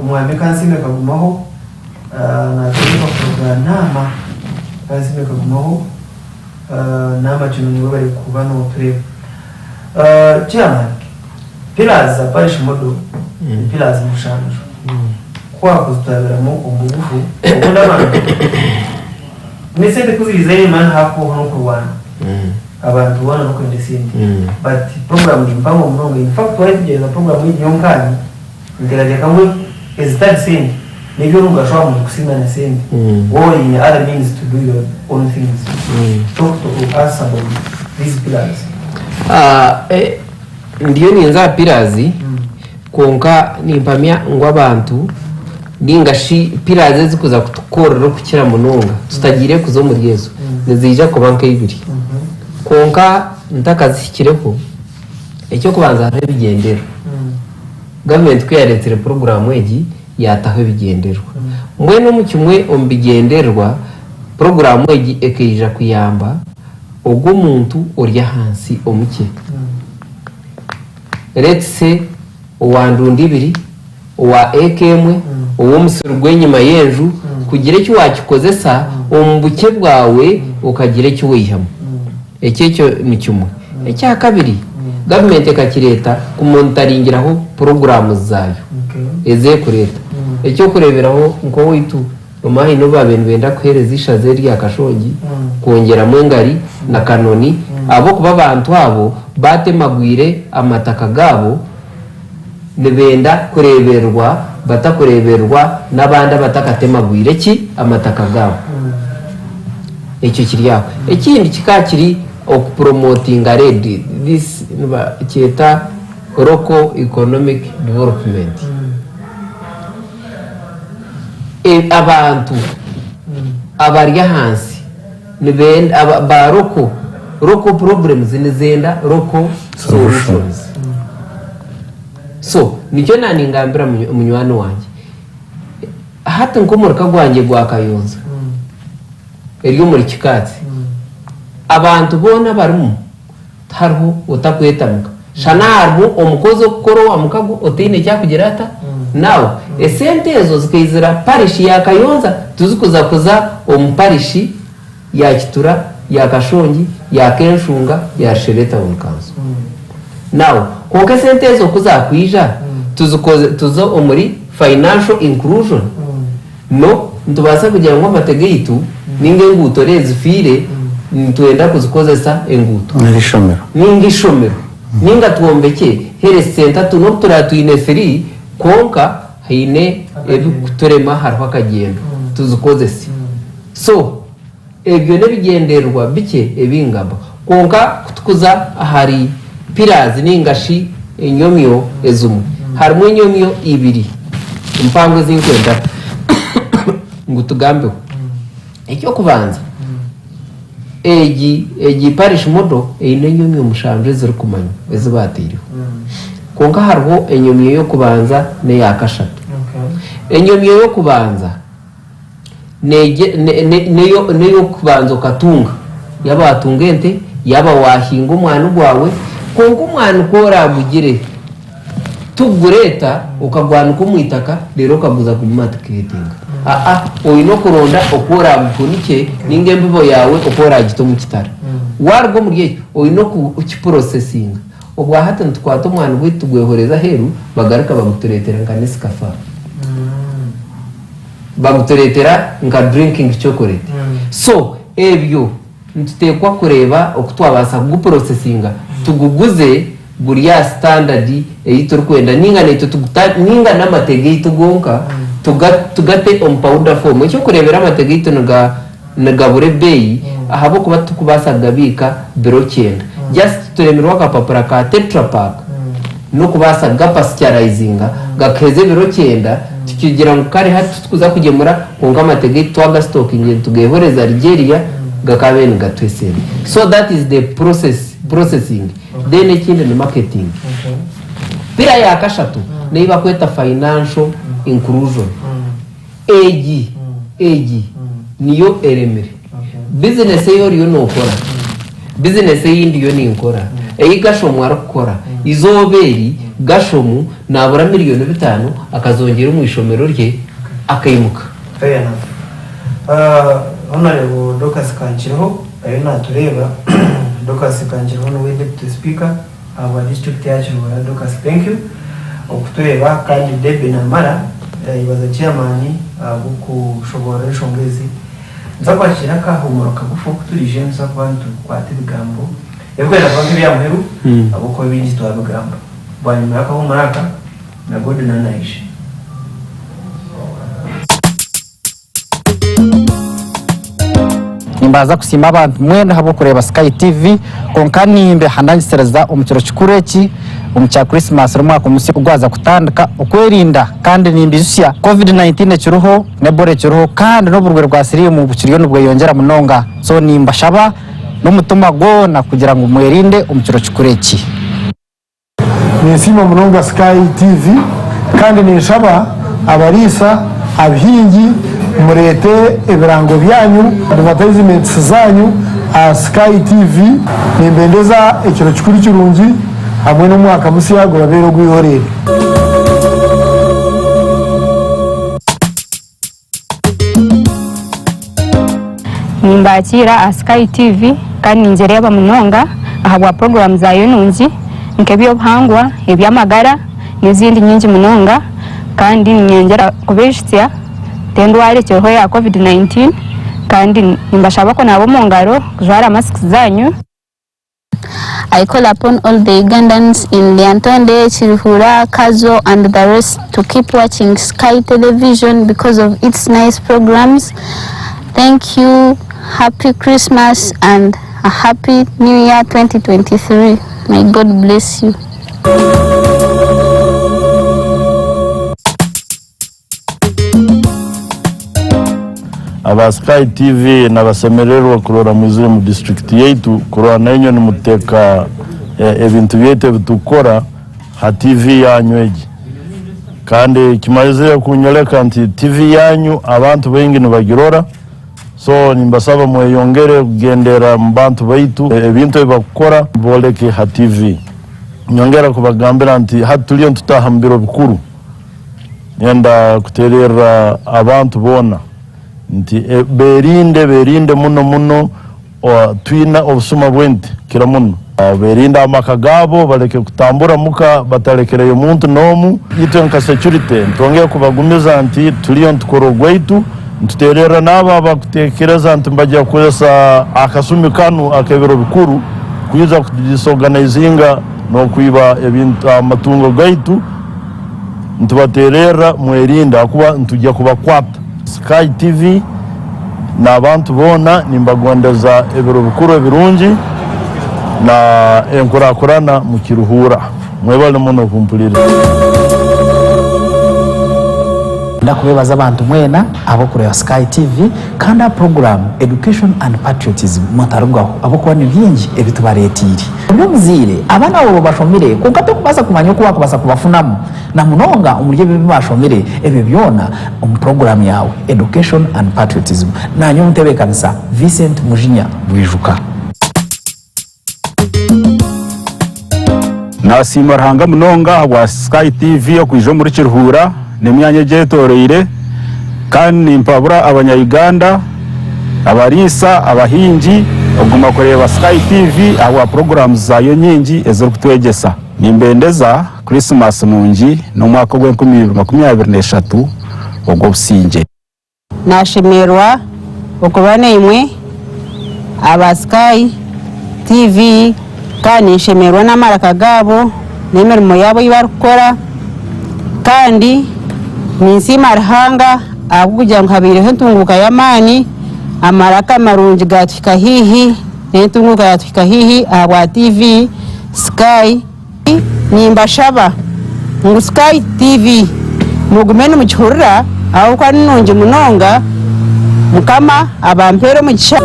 umwami kansime kagumaho na tureba ku Nama kansime kagumaho nama cyane bari ku bano tureba chairman pillars aparish model pillars mushanjo kwa kuzitabira mu umugufu ubona abantu nisende kuzirizaye man hapo hano ku Rwanda abantu wana no kwendesindi but program impamo mnongo in fact why tugeza program y'inyonkani ndiraje kamwe is that same nibyo ngashwa mu kusinga na same or in other means to do your own things talk to us about these pillars. ndiyo ninza pirazi konka nimpamya ngo abantu ningashi pirazi zikuza kutukorera kukira munonga tutagire kuzo muri Yesu nizija ku banke ibiri konka ntakazishyikireho icyo kubanza hari bigendera government kwiyaretire program egi yataho bigenderwa mwe no mu kimwe ombigenderwa program egi ekija kuyamba ubwo muntu urya hansi omuke let's say uwandundi ibiri wa ekemwe uwo musuru gwenyuma yenju kugira cyo wakikozesa ombuke bwawe ukagira cyo wihamo ekecyo ni kimwe ecya kabiri government ekakireta kumontaringiraho program zayo eze kureta ecyo kureberaho nko witu Omahi no babenu benda kwereza ishaze rya kashongi kongera mwengari na kanoni abo kuba abantu abo batemagwire amataka gabo nebenda kureberwa batakureberwa nabanda batakatemagwire ki amataka gabo icyo kiryaho ikindi kikakiri okupromoting red this cyeta local economic development abantu abarya hansi nibenda baroko local problems nizenda local solutions so nicyo nani ngambira munywano wanje hata nkomorka gwanjye gwa Kayonza eriyo muri kikatsi abantu bona barimu tarho utakwetamuka shanarmu omukozo koro amukago otine cyakugera ata nawe esente ezo zikizira parish ya Kayonza tuzikuza kuza omuparishi ya Kitura ya Kashongi ya Kenshunga ya Shereta umukanzo nawe konke sente ezo kuzakwija tuzikoze tuzo omuri financial inclusion no ntubasa kugira ngo amategeitu ninge ngutoreze fire ntwenda kuzikozesa enguto ninge shomero ninga tuombeke here center tuno turatuine free konka haine ebiturema harwa kagendo tuzikozese so ebyo nebigenderwa bike ebingamba konka kutukuza hari pillars ningashi enyomyo ezumu harimo enyomyo ibiri impango zinkwenda ngutugambe icyo kubanza egi parish modo ine nyomyo mushanje ziri kumanya ezibatiriho konka hariho enyomyo yo kubanza ne yakashatu enyomyo yo kubanza neyo kubanza katunga yaba atungente yaba wahinga umwana gwawe konka umwana ukora mugire tugureta ukagwana uko mwitaka rero kaguza kumarketing oyino kuronda okora mukunike ningembibo yawe okora gito mu kitara warwo muri oyino ku processing obwa hata ntwato mwana witugwehoreza heru bagaruka baguturetera nkanisi kafa baguturetera nka drinking chocolate so ebyo ntutekwa kureba okutwabasa guprocessinga tuguguze guriya standard eyito rukwenda ninga neto ninga n'amategeko gonka tugate on powder form icyo kurebera amategeko naga bure bay ahabo kuba tukubasa gabika brokend just turemerwa ka papara ka tetra pack no kubasa gapasteurizing gakeze brokenda tukigira ngo kare hatu tukuza kugemura konga amategeko twaga stocking tugehoreza Algeria gakabene gatwesere so that is the processing then ikindi ni marketing pira ya kashatu niba kweta financial inclusion AG niyo eremere business yo nokora business yindi yo ninkora gashomu arakora izoberi gashomu nabura $5,000,000 akazongera mu ishomero rye akayimuka. Fair enough. Honorable Docas Kanchiro ayo natureba Docas Kanchiro no deputy speaker our district yacu Docas, thank you okutureba kandi Debe na Mara ibaza chairman bukushobora shongezi nzakwakira ka humoro kagufu kuturije nza kwantu kwate bigambo yakwera kwa bya muheru abuko bindi twabigamba bwani mwaka humuraka na god na naishi nimbaza kusima abantu mwenda habo kureba Sky TV konkani imbe hanangisereza umukiro kikureki umukya Christmas rumwaka umusi ugwaza kutandika ukwerinda kandi nimbizusya COVID-19 kiruho nebore kiruho kandi n'uburwe rwa siriye mu bukiriyo nubwo yongera munonga so nimbashaba n'umutuma gona kugira ngo mwerinde umukiro kikureki nisima munonga Sky TV kandi nishaba abarisa abhingi murete ibirango byanyu advertisements zanyu Sky TV nimbendeza ikiro kikuri kirungi hamwe n'umwaka musiyago babero gwihorere nimbakira Sky TV kandi ninjere y'abamunonga ahabwa program zayo nungi nkebyo bhangwa ebyamagara n'izindi nyingi munonga kandi nyengera kubeshitya tendware cyoho ya COVID-19 kandi nimbashaba ko nabo mungaro kujara masks zanyu. I call upon all the Ugandans in Lyantonde, Chirihura, Kazo and the rest to keep watching Sky Television because of its nice programs. Thank you, happy Christmas and a happy New Year 2023. May God bless you. aba Sky TV nabasemererwa kurora mwizire mu district yetu kurora nanyo ni muteka ebintu byete bitukora ha TV yanyu eji kandi kimalize kunyoleka nti TV yanyu abantu bengi nibagirora so nimbasaba mweyongere kugendera mbantu baitu ebintu ebakora boleke ha TV nyongera kubagambira nti hatuliyo tutahambiro bikuru yenda kuterera abantu bona nti berinde muno twina obusuma bwente kira muno berinde amakagabo baleke kutambura muka batalekereye umuntu nomu yitwe nka security ntongeye kubagumiza nti tuliyo ntukoro gwaitu ntuterera naba bakutekereza nti mbajya kwesa akasumi kanu akebero bikuru kuyiza kudisorganizinga no kuiba ebintu amatungo gaitu ntubaterera mwerinda akuba ntujya kubakwata. Sky TV na abantu bona nimbagondeza ebiro bikuru ebirungi na enkurakurana mu Kiruhura mwebale muno kumpulira ndakubebaza abantu mwena abo kureba Sky TV kandi program education and patriotism mutarugaho abo kubana byingi ebitubaretiri n'umuzire abana abo bashomire kuko kubaza kumanya ko bakubasa kubafunamu na munonga umurye bibashomire ebe byona program yawe education and patriotism nanyo mutebe kanisa Vincent Mujinya Bwijuka na nabasima ruhanga munonga wa Sky TV yo kwijo muri Kiruhura n'emyanya gyetoreire kandi nimpabura abanya-Uganda abarisa abahingi oguma kureba Sky TV aho programs zayo nyingi ezo kutwegesa nimbendeza Christmas nungi no mwaka gwa 2023 ogwo businge nashemerwa okubana imwe aba Sky TV kandi nshemerwa n'amaraka gabo n'emirimo yabo ibarukora kandi ninsima ruhanga akugira ngo habireho ntunguka y'amani amaraka marungi gatwika hihi n'entunguka yatwika hihi aba TV Sky nimbashaba ngo Sky TV mugumene mu Kiruhura aho kwa nungi munonga mukama abampero mu gisha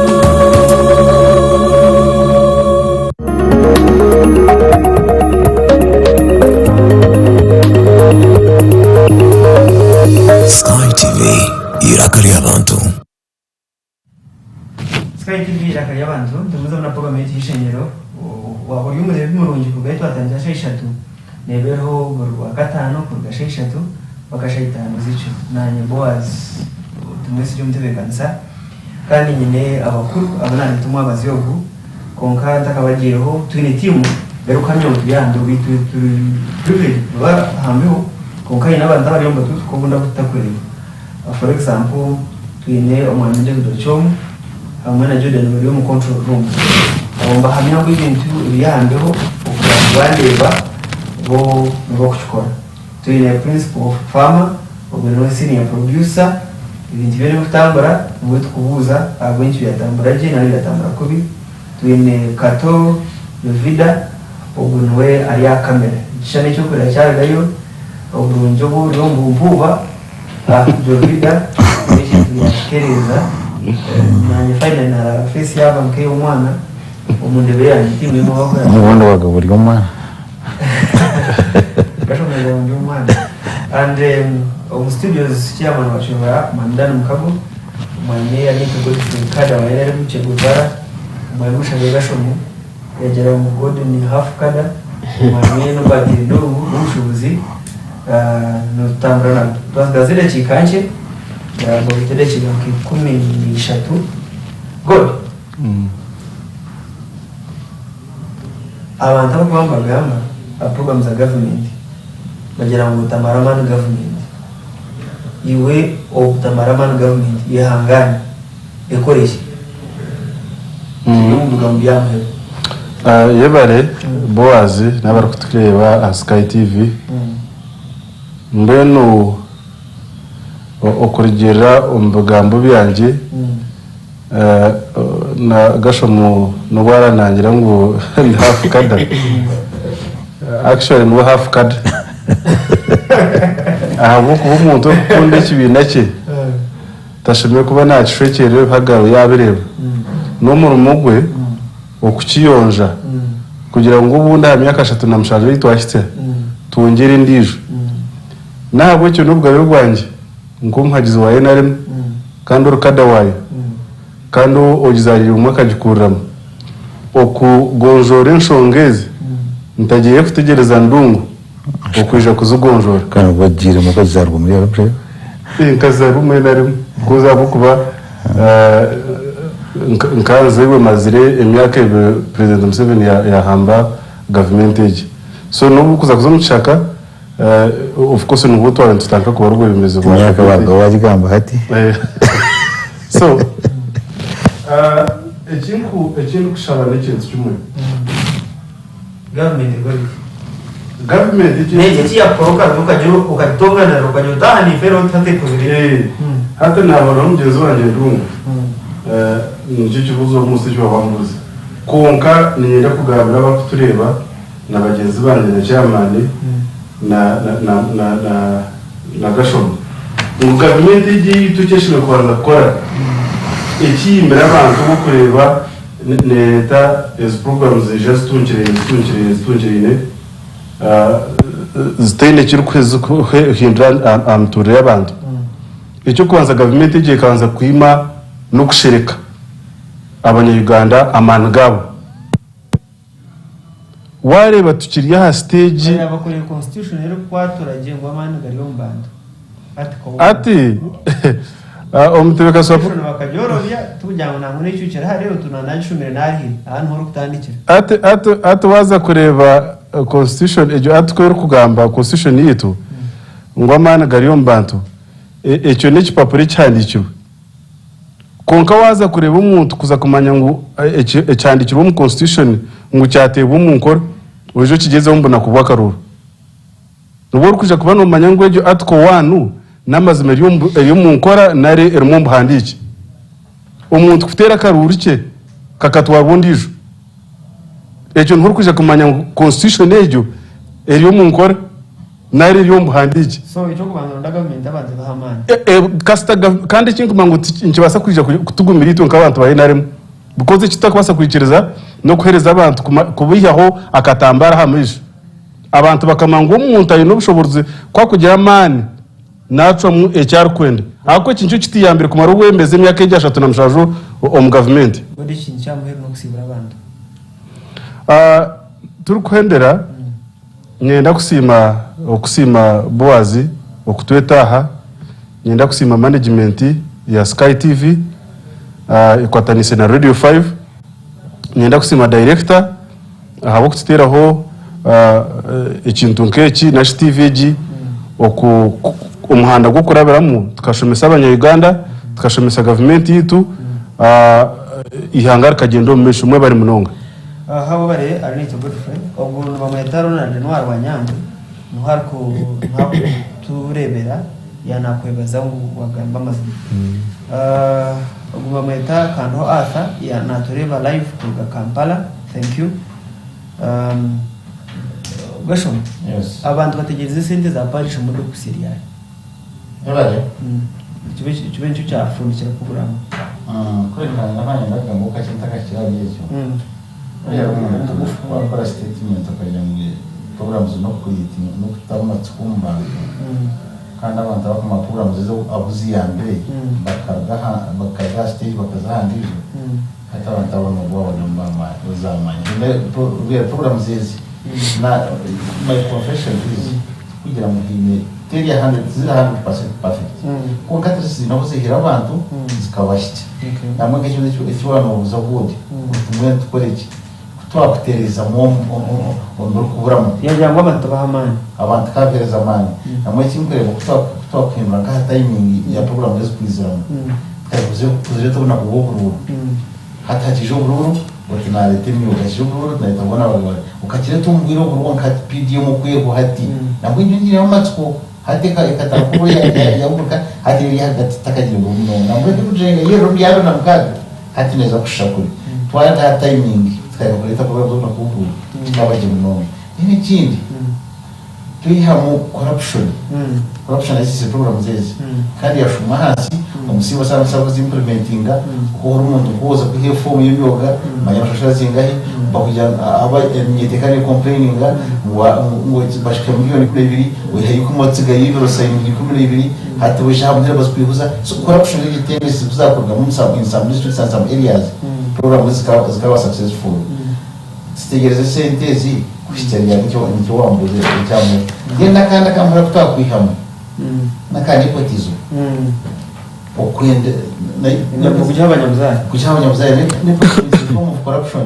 Sky TV irakari abantu. Sky TV irakari abantu tumuza na program y'ishenyero wa buri umurebe murungi kugaitwa tanzania 3 nebeho wa gatano kuruga 3 bakashayitana zico nanye Boaz Tumwesigye umutebekanisa kandi nyine abakuru abanani tumwa baziyogu konka takabagiyeho twine timu berukamyo tuyando bitu privilege ba hambeho konka ina banda bari yomba tukubunda kutakureba for example twine omwanje kudochom hamwe na Jordan bari mu control room abomba hamya ko ibintu biyandeho ukubandeba bo kuchukora twine principal of farmer obwo senior producer ibintu biri gutambara ngo tukubuza abenshi yatambara je nayo yatambara kubi twine kato vida obwo nwe ari ya kamera gishane cyo kura cyagayo obwo njobo rombo mbuba vida yakereza nanye final na face yaba nke umwana umundebe yanjye timwe mu bakora ubundi wagaburira umwana bashomeza mu umwana and studios chairman wa Chumba Mandani Mkago mwenye alikuwa kada wa ile mcheguzara mwamusha gashomo yagera mu gode ni half kada mwenye no badiri no mushubuzi no tambrana twazile chikanje ya bogitele chiganki 13 god abantu bambaga programs za government bagera mu tamaraman government iwe obtamaraman government yehangana ekoresha umugambyamwe yebare Boaz nabari kutureba Sky TV mbeno okurigera umugambo byanje na gashomo no baranangira ngo half kada actually no half kada aho umuntu kundi kibina cye tashimye kuba nacishekere hagaro yabireba no mu rumugwe okukiyonja kugira ngo ubundi hamyaka 3 namushaje yitwashitse tungere ndijo nabwo cyo nubwo rwanje ngo muhagize waye narimo kandi urukada waye kandi ogizarira umwaka gikuramo okugonjora enshongezi ntagiye kutegereza ndungu okwija kuzugonjora kandi bagira mu kazarwa muri Europe kazaru mwe narimo kuza bukuba nkaze we mazire emyaka president Museveni yahamba government age so no kuza kuzomushaka of course nubuto abantu tutaka kuba rwo bimeze kwa myaka baga wagamba hati so ekinku kushaba n'ekintu kimwe government neje ya poroka ukatonga na ukajota ni fero tate kuzire hata nabona umugezi wanje ndungu nicyo kibuzo umunsi cyo bambuze konka ninyenda kugabira abakutureba na bagenzi banje na chairman na gashomo government igi tukeshime kwanza gukora ikimbera abantu bo kureba leta is programs just tunchirene zitende kiri kwezi hindra amture abantu icyo kwanza government igi kanza kwima no kushereka abanya Uganda amana gabo wareba tukiri ya stage abakoreye constitution rero kwaturage ngo amani gariyo mbando ati omutebeka swapo bakajorobya tujyana nangu n'icyucyara hariyo tunanashumire nahi ahantu horo kutandikira ati waza kureba constitution ejo atwero kugamba constitution yitu ngo amani gariyo mbando ecyo ni kipapuro cyandikirwe konka waza kureba umuntu kuza kumanya ngo cyandikirwe mu constitution ngo cyateba umunkora ujo kigezeho mbona kubwa karuru nubo kuja kubana umanya ngo ejo atko wanu namazime yo munkora nare erumumbu handiki umuntu kutera karuru cye kakatwa bundijo ejo nkuru kuja kumanya ngo constitution ejo eriyo munkora nare eriyo muhandiki so icyo kubanza government abantu bahamana kasta kandi kinkuma ngo nkibasa kwija kutugumira ito nk'abantu bayinaremo because kitakwasa kwikiriza no kuhereza abantu kubihaho akatambara hamisho abantu bakamanga umuntu ayi n'ubushobozi kwa kugira amani naco mu ecyar kwende ako kincho kitiyambere kumara wemeze myaka ijya 3 namushajo om government bodi kincha muhero no kusibura abantu turi kwendera ngenda kusima Boaz okutwetaha ngenda kusima management ya Sky TV ikwatanise na Radio 5 ngenda kusima director habo kuteraho ikintu nkeki na TV umuhanda gwo kurabiramo tukashomesa abanya-Uganda tukashomesa government yitu ihangara kagendo mesho mwe bari munonga habo bare ari nito Godfrey ubwo bamayetaro na Ntwari wa Nyange ntwari ko turebera yanakwebaza wagamba mazina ubwo bamayeta kanho Arthur yanatureba live ku Kampala thank you Gashom yes abantu bategereze sente za parish mu do kusiriya ebare kibencho cya fundikira program kwenda nabanye ndagambo kacintaka kirari yecho yari umuntu wakora statement akajya mu programs no kwiti no kutama tsukumba kandi abantu bakoma programs zo abuzi ya mbere bakaga stage bakazahandije hata abantu babona ubwabo mama uzamanye programs zizi na my profession is kugira mu hime teri 100% perfect ko katasi nabuze hira abantu zikabashye namwe cyo cyo no zabudi tumwe tukoreki twakutereza mu kuburamu yajyangwa abantu bahamana abantu kabereza amani namwe kimperebo twakwimura ka timing ya program zo kwizeramo kavuze kuzire tubona ubwo hataje ubururu watinale temyo gaje ubururu nayitabona abagore ukakire tumbwiro ubururu nkati PDM kwego hati namwe nyingi y'amatsko hateka ikatakuru ya ubuka hati hagati takagira ubuno namwe kujenga yero byaro namkaga hati neza kushakuri twaya timing twayakoreta program zo nakuburu twabaje muno ni kindi tuyihamu corruption is program zezi kandi yashuma hasi umusibo sana sababu implementinga ko umuntu kuza kuhe form y'imyoga manyashasha zingahe bakujya aba nyetekane complaininga ngo bashika miliyoni 2 wehe yuko motsiga y'ibiro sayingi 12 hati we shabu ndera basukwihuza so corruption is tendency kuzakorwa mu some districts and some areas program zikawa successful sitegereze sentezi kushitariya nicyo wambuze cyane ngenda kandi akamura kutakwihama nakandi kotizo okwende na kujabanyamuzari ne form of corruption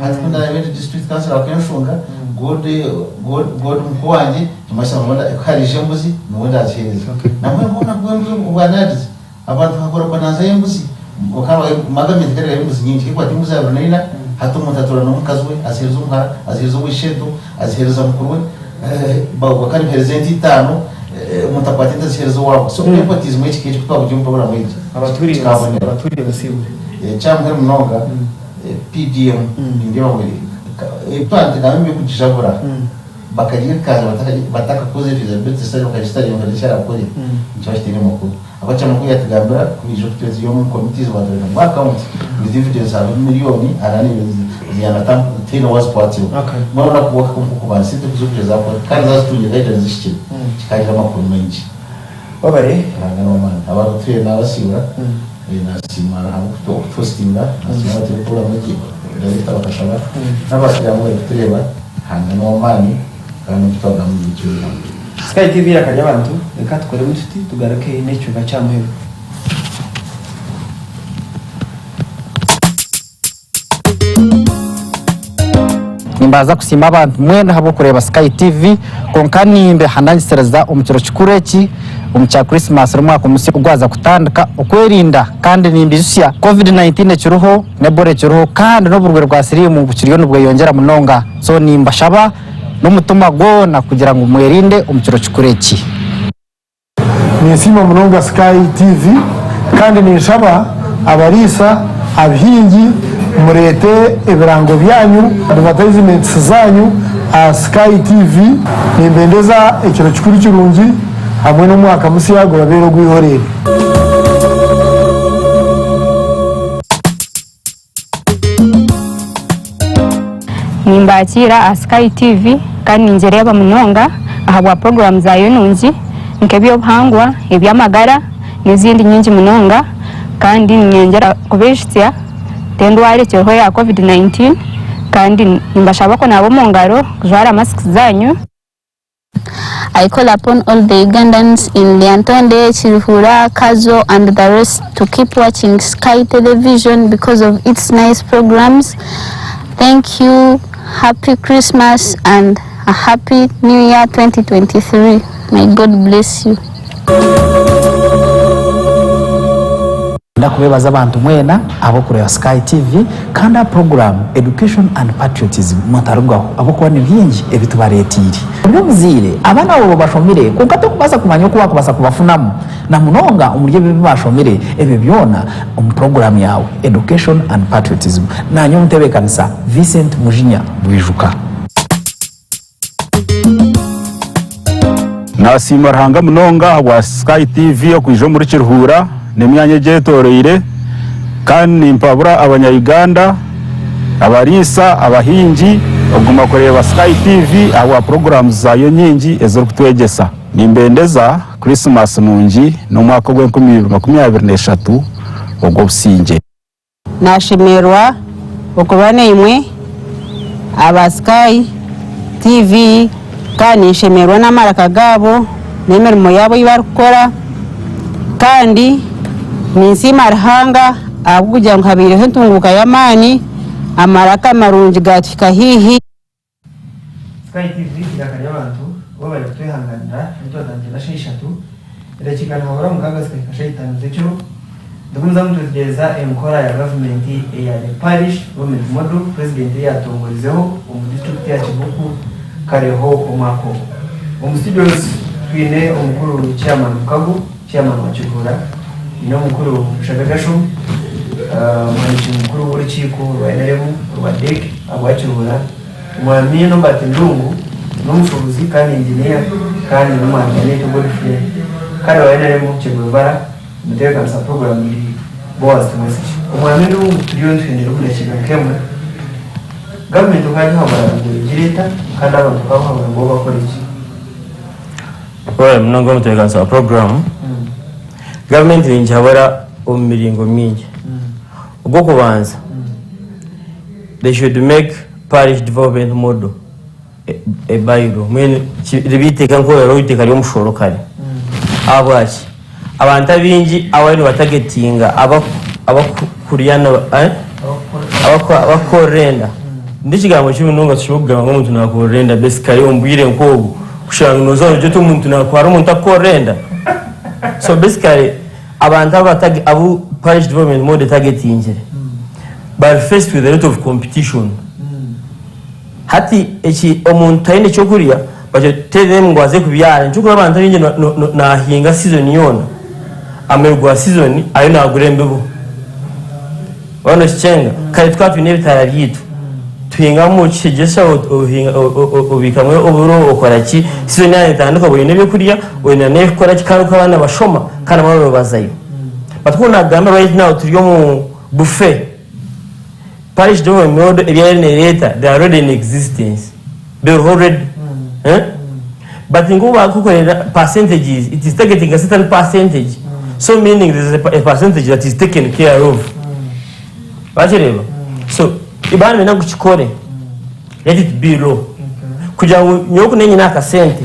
hatkunda event district council akenshunga god mkwanje tumasha mbona kharije mbuzi nuwenda acheza namwe mbona kwemzo ubanagize abantu bakora bananza yembuzi okaba magamite kare yembuzi nyinshi kwa timuza yaronina hato mutatora no mukazwe azirizo umwa azirizo wishedo azirizo mukuru bakari present itano mutakwatenda zirizo wabo so nepotism iki kici twabuje mbabura mwiki abaturi basibure cyangwa mnoga PDM ndio muri ipande namwe kujabura bakagira kaza bataka koze feasibility study bakajistari bakajishara kuri cyashitire makuru abacha makuru yatugambira kubijo kutezi yo mu committees batorera mu account with dividends have miliyoni arani ziyana tino was party mwana kuwaka kubansi tukuzukeza hapo kandi zazitunye guidance zishikira kikagira makuru menshi babare ngano man abarutuye n'abasibura nasimara hamwe postinga nasimara telefone mu gihe leta bakashaba n'abashyira mu tureba hanyuma n'omani kandi program y'icyo Sky TV yakajya abantu reka tukore mututi tugarake n'icyo cyamuhero nimbaza kusima abantu mwenda habo kureba Sky TV konkanimbe hanangisereza umukiro kikureki umukya Christmas rumwaka umusi kugwaza kutandika ukwerinda kandi nimbisya COVID-19 kiruho nebore kiruho kandi no burwe rwa sirimu bukiriyo nubwo yongera munonga so nimbashaba n'umutuma gona kugira ngo mwerinde umukiro kikureki nisima munonga Sky TV kandi nishaba abarisa abihingi murete ibirango byanyu advertisements zanyu Sky TV nimbendeza ikiro kikuru kirungi hamwe n'umwaka musi yagura bero gwihorere nimbakira Sky TV kandi ninjereba munonga ahabwa program zayo nungi nkebyo buhangwa ebyamagara n'izindi nyingi munonga kandi nyongera kubeshya tendware cyoho ya COVID-19 kandi nimbashaba ko nabo mu ngaro kujara masks zanyu. I call upon all the Ugandans in Lyantonde, Chirihura, Kazo and the rest to keep watching Sky Television because of its nice programs. Thank you, Happy Christmas and a Happy New Year 2023. May God bless you. ndakubebaza abantu mwena abo kureba Sky TV kandi program education and patriotism mutarugaho abo kubana byingi ebitubaretiri byo muzire abana abo bashomire kuko kubaza kumanya ko bakubasa kubafunamu na munonga umurye bibashomire ebe byona program yawe education and patriotism nanyo mutebe kanisa Vincent Mujinya Bwijuka nasimba hanga munonga wa Sky TV yo kwijo muri Kirhura nemyanya getoreire kandi impabura abanya-Uganda abarisa abahingi oguma kureba Sky TV aho programs zayo nyingi ezo kutwegesa nimbendeza Christmas nungi no mwaka gwa 2023 ogwo businge nashimerwa okubana imwe aba Sky TV kandi nishemerwa n'amaraka gabo n'emirimo yabo ibarukora kandi ninsima ruhanga abugira ngo habireho ntunguka y'amani amaraka marungi gatika hihi. Sky TV yakajya abantu bo bari kutwihanganira nitwatangira sheshatu irakigana hora mugaga Sky kashayitanu z'icyo dukunza mutugeza enkora ya gavumenti ya parish government model president yatongorizeho district ya Kibuku kareho omako studios twine umukuru chairman Mukagu chairman wa Kigura ino mukuru Shagagasho mwandishi mukuru w'urukiko rwa NRM rwa DEC abakirura mwamye no batindungu n'umufuzi kandi engineer kandi n'umwandane tugorifye kandi wa NRM Kigura muteka sa program iri Boaz Tumwesigye umwamye n'ubu turiyo twinira kuri kimwe government kandi habara ngireta kandi abantu bahabara ngo bakora iki mnango muteka sa program government ninja habara omiringo mingi ubwo kubanza they should make parish development model a bylaw when ribiteka nko yaro iteka ryo mushoro kare abaki abantu abingi abantu batagetinga abakuriyana abakorenda ndikigambo cy'ubununga cyubwa ngo umuntu nakorenda basically umbwire nko kushanga nozo je to umuntu nakwara umuntu akorenda so basically abantu abo parish development model targeting but faced with a lot of competition hati echi omuntu ayine cyo kuriya baje ngo aze kubyara njuko abantu abinge nahinga season yona amerwa season ayo nagurembeho bano cyenga kare twatu n'ibitara byitu tuhinga mu kigesha ubikamwe oburo okoraki season ya itandika boye n'ibyo kuriya wena ne kora kikaruka abana bashoma kana baro bazayo batubona gamba right now turiyo mu buffet parish development model ebyane leta they are already in existence they are already but ngo bakukorera percentages it is targeting a certain percentage so meaning there is a percentage that is taken care of bachireba so ibana na kuchikore let it be low kugira ngo nyoko nenye nakasente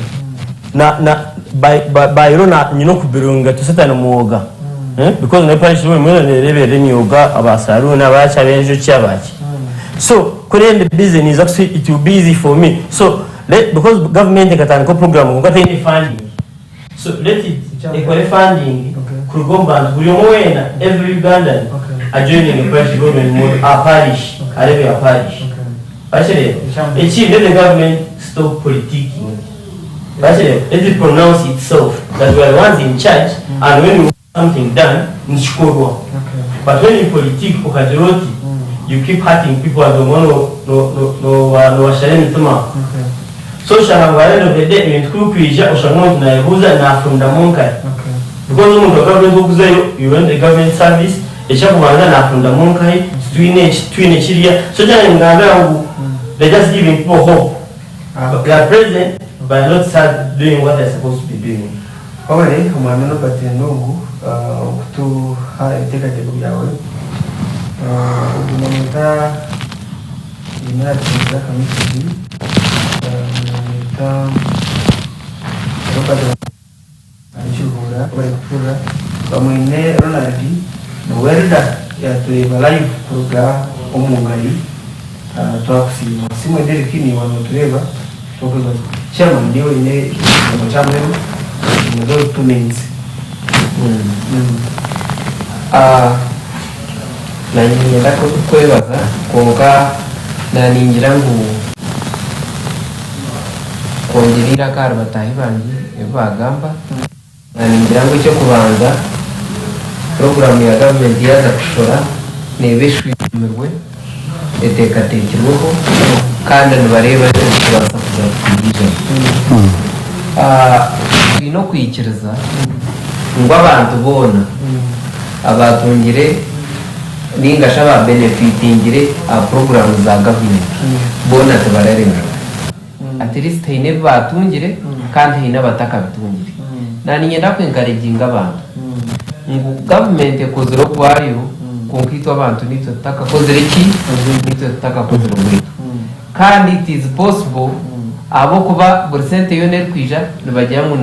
na bayiro na nyino kubirunga tusatana muoga because na parish we mwene rebere myuga abasaru na bacha benjo cyabaki so kurende business actually it will be easy for me so because government katana ko program ngo katini funding so let it equal funding kurugomba buri mwena every Ugandan adjoining the parish government mode a parish arebe a parish actually let the government stop politicking. Actually, let it pronounce itself that we are the ones in charge, and when we want something done, but when you politic you keep hurting people and don't want no shame tuma. So shall at the end of the day, when you create or shall not na user na from the monkai. Because when the government you run the government service, a shall na from the monkai, twinage area. So they're just giving people hope. They are present, but not start doing what they're supposed to be doing. Alright, umano batendongu to Entekateka yawe. Umamita inatinza kamiti umamita robada anchuhura kurekura bamwine Ronaldi welda ya tueba live kuruga omungari twakusima simwe nderekini wanotureba tokuza chairman ndio ine mchamwe ndio 2 minutes na nyinda kwebaza konka na ningira ngo kongerira kar batahi bangi bagamba na ningira ngo cyo kubanza program ya government yaza kushora nebeshwimirwe etekatekerweho kandi nibareba kubasa kuzakugira no kwikiriza ngo abantu bona abatungire ningasha ba benefitingire a program za government bona tabararema at least ine batungire kandi ine bataka bitungire nani nyenda kwenkareginga abantu ngo government ekozero kwayo konkito abantu nito taka kozere ki nito taka kozero muri kandi it is possible abo kuba percent yone kwija nibajya mu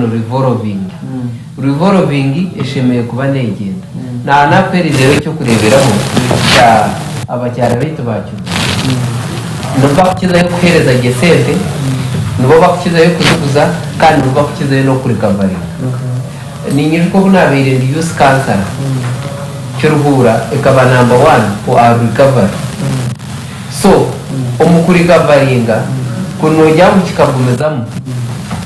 revolving eshemeye kuba negenda na na perizero cyo kureberaho cya abacyara bitu bacyo nuba kukiza yo kuhereza gesente nuba bakukiza yo kuzuza kandi nuba kukiza yo no kuri kavari ninyije ko bunabire ndi use cancer cyuruhura ikaba number 1 for our recovery so omukuri kavaringa kuno jyamu kikagumezamo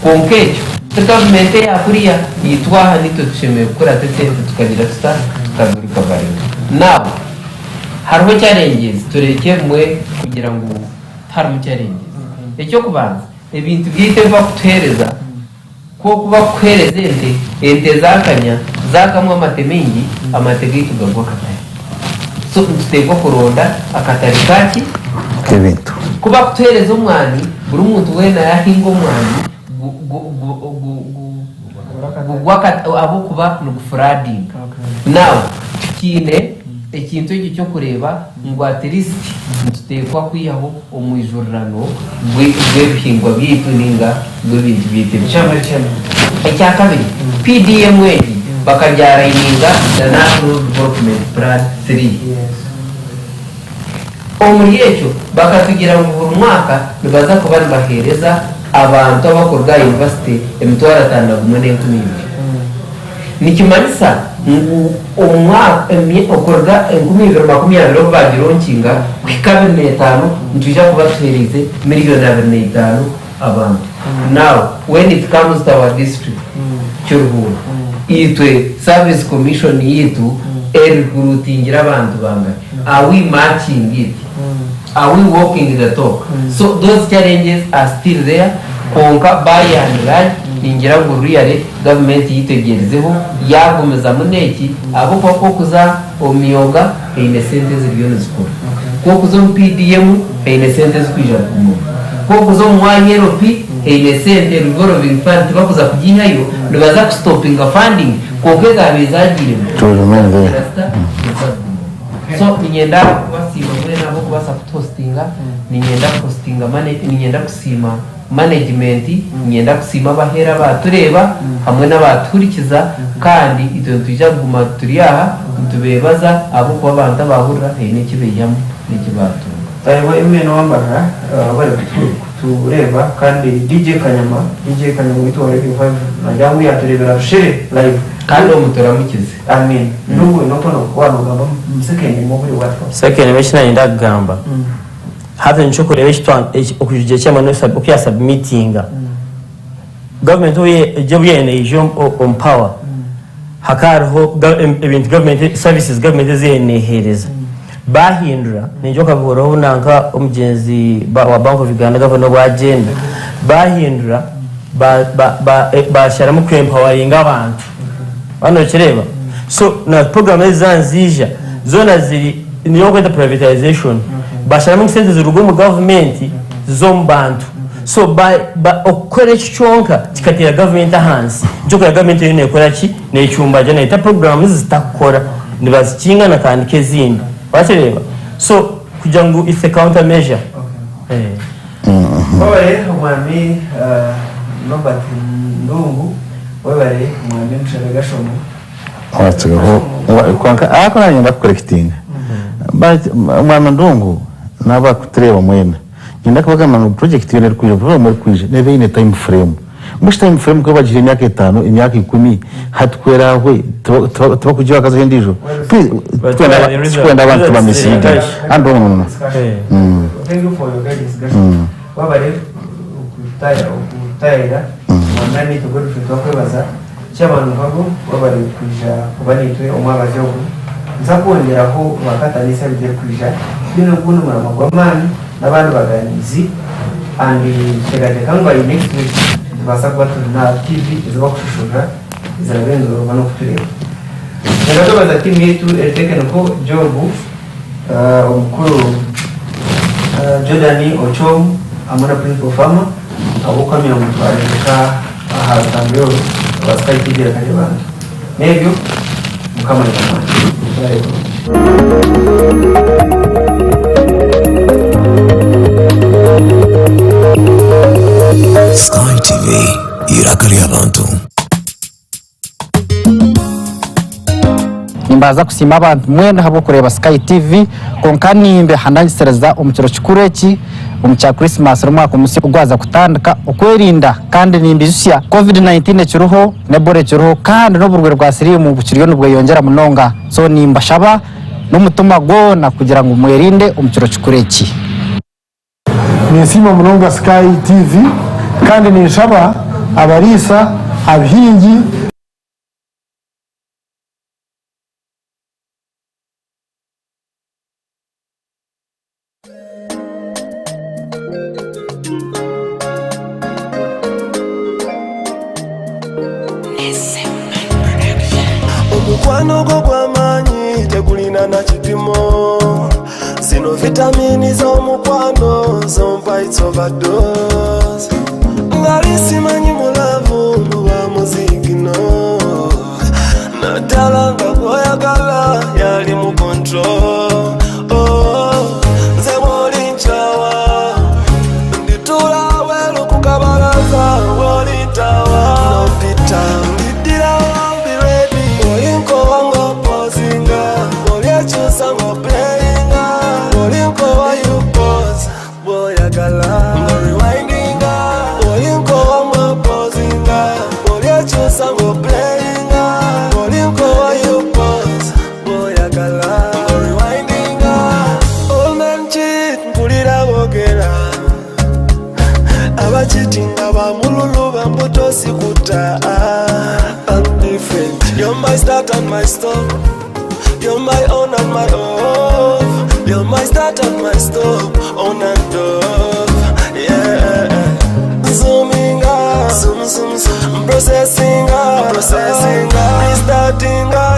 konkecho government ya kuriya yitwaha nito tushemeye gukora tete tukagira tukagura kavaringa nabo hariho challenges tureke mwe kugira ngo harimo challenges icyo kubanza ibintu byite bakutereza ko kuba kwereza ente zakamwe amatemengi amatege tugagwa katari so tutego kuronda akatari kaki kebintu kuba kutereza umwani buri muntu wena yahingo umwani abo kuba no flooding now kine ekintu cyo kureba ngo at least tutekwa kwiyaho omwijurano bw'ebihingwa byitu ninga bw'ibintu bite icya kabiri PDM wedi bakabyara ininga na National Development Plan 3 omuriyecho bakatugira mu buri mwaka nibaza kuba bahereza abantu abakorwa university emitwara atandatu n'enkumibiri nikimanisa umwaka okorwa 2020 bagironkinga kwikabine 5 ntujya kuba tuhereze miliyoni 25 abantu now when it comes to our district cyuruhura itwe service commission yitu recruitingira abantu banga are we matching it are we walking the talk so those challenges are still there konka by and large ningira ngo really government yitegerezeho yagomeza muneki abo ko kuza omiyoga ine sente ziriyo zikora ko kuzo PDM ine sente zikwijana ko kuzo mwanyero pi ine sente revolving fund bakuza kugihayo nibaza ku stopping funding ko kweza bizagire so ninyenda kubasima muri nabo kubasa postinga ninyenda postinga mane ninyenda kusima management nyenda kusima bahera batureba hamwe n'abaturikiza kandi ito tujya guma turi aha tubebaza abo kuba abantu bahurira n'ikibeyamo n'ikibatu tayiwe imeno wambara bari tureba kandi DJ Kanyama witore 5 najyangu yaturebera shire live kandi umuturamukize amen nubwo nokono kwanoga musekende mu buri watwa second meshina indagamba have ncho kurebesha okujije cyama no okya submittinga government we job yene jom on power hakariho ibintu government services government zenehereza bahindura nijo kaburaho nanka umugenzi wa Bank of Uganda governor wa agenda bahindura bashyiramo kwempowering abantu bano kireba so na program zanzija zona ziri niyo kwenda privatization bashyiramo insente z'urugo mu government zo mbantu so okore cyonka kikatira government hands cyo kwa government yene ekora ki necyumba je neta programs zitakora nibazikingana kandi kezindi bakireba so kugira ngo ife counter measure Wabare umwami Robert Ndungu wabare umwami Mshale Gashomo watseho kwanka akona nyamba collecting umwami Ndungu naba kutreba mwena nyenda kubaga mu project yone kuje vuba muri kuje neve ine time frame mushi time frame ko bagije imyaka 5 imyaka 10 hatwerawe tuba kujiwa kaza hendijo twenda abantu bamisiga ando thank you for your guidance wabare ukutayira mwamani tugoro twakwebaza cy'abantu bago wabare kuje kubanitwe omwabaje ubu nzakongeraho bakatanisa bije kuje bino kuno muramagwamani n'abantu baganizi andi Entekateka ngo next week basa kuba tuna TV izo kushushura izabendo bano kutureba rero baza timu yetu Entekateka jobu umukuru Jordani Ochom amana principal farmer abokamira mu twareka ahatangiro baskai kigira kanje bantu nebyo mukamara Sky TV irakari abantu nimbaza kusima abantu mwenda habo kureba Sky TV konkanimbe hanangisereza umukiro kikureki umukya Christmas rumwaka umusi kugwaza kutandika okwerinda kandi nimbizusya COVID-19 kiruho nebore kiruho kandi n'uburwe rwa siri mu bukiriyo nubwo yongera munonga so nimbashaba n'umutuma gona kugira ngo mwerinde umukiro kikureki nisima munonga Sky TV kandi nishaba abarisa abhingi omukwano gwo gw'amaanyi tegulina na kipimo zino vitamini z'omukwano zompa it's overdose ngali simanyi mulavu muba muzigino naddala nga gwoyagala yali mu control nze bw'oli nkyawa nditula welu ku kabalaza bw'oli ntawa nopita abachitinga bamululu bambuto sikuta I'm different. You're my start and my stop. You're my on and my off. You're my start and my stop. On and off. Yeah. Zooming up, zoom. Processing up, restarting up.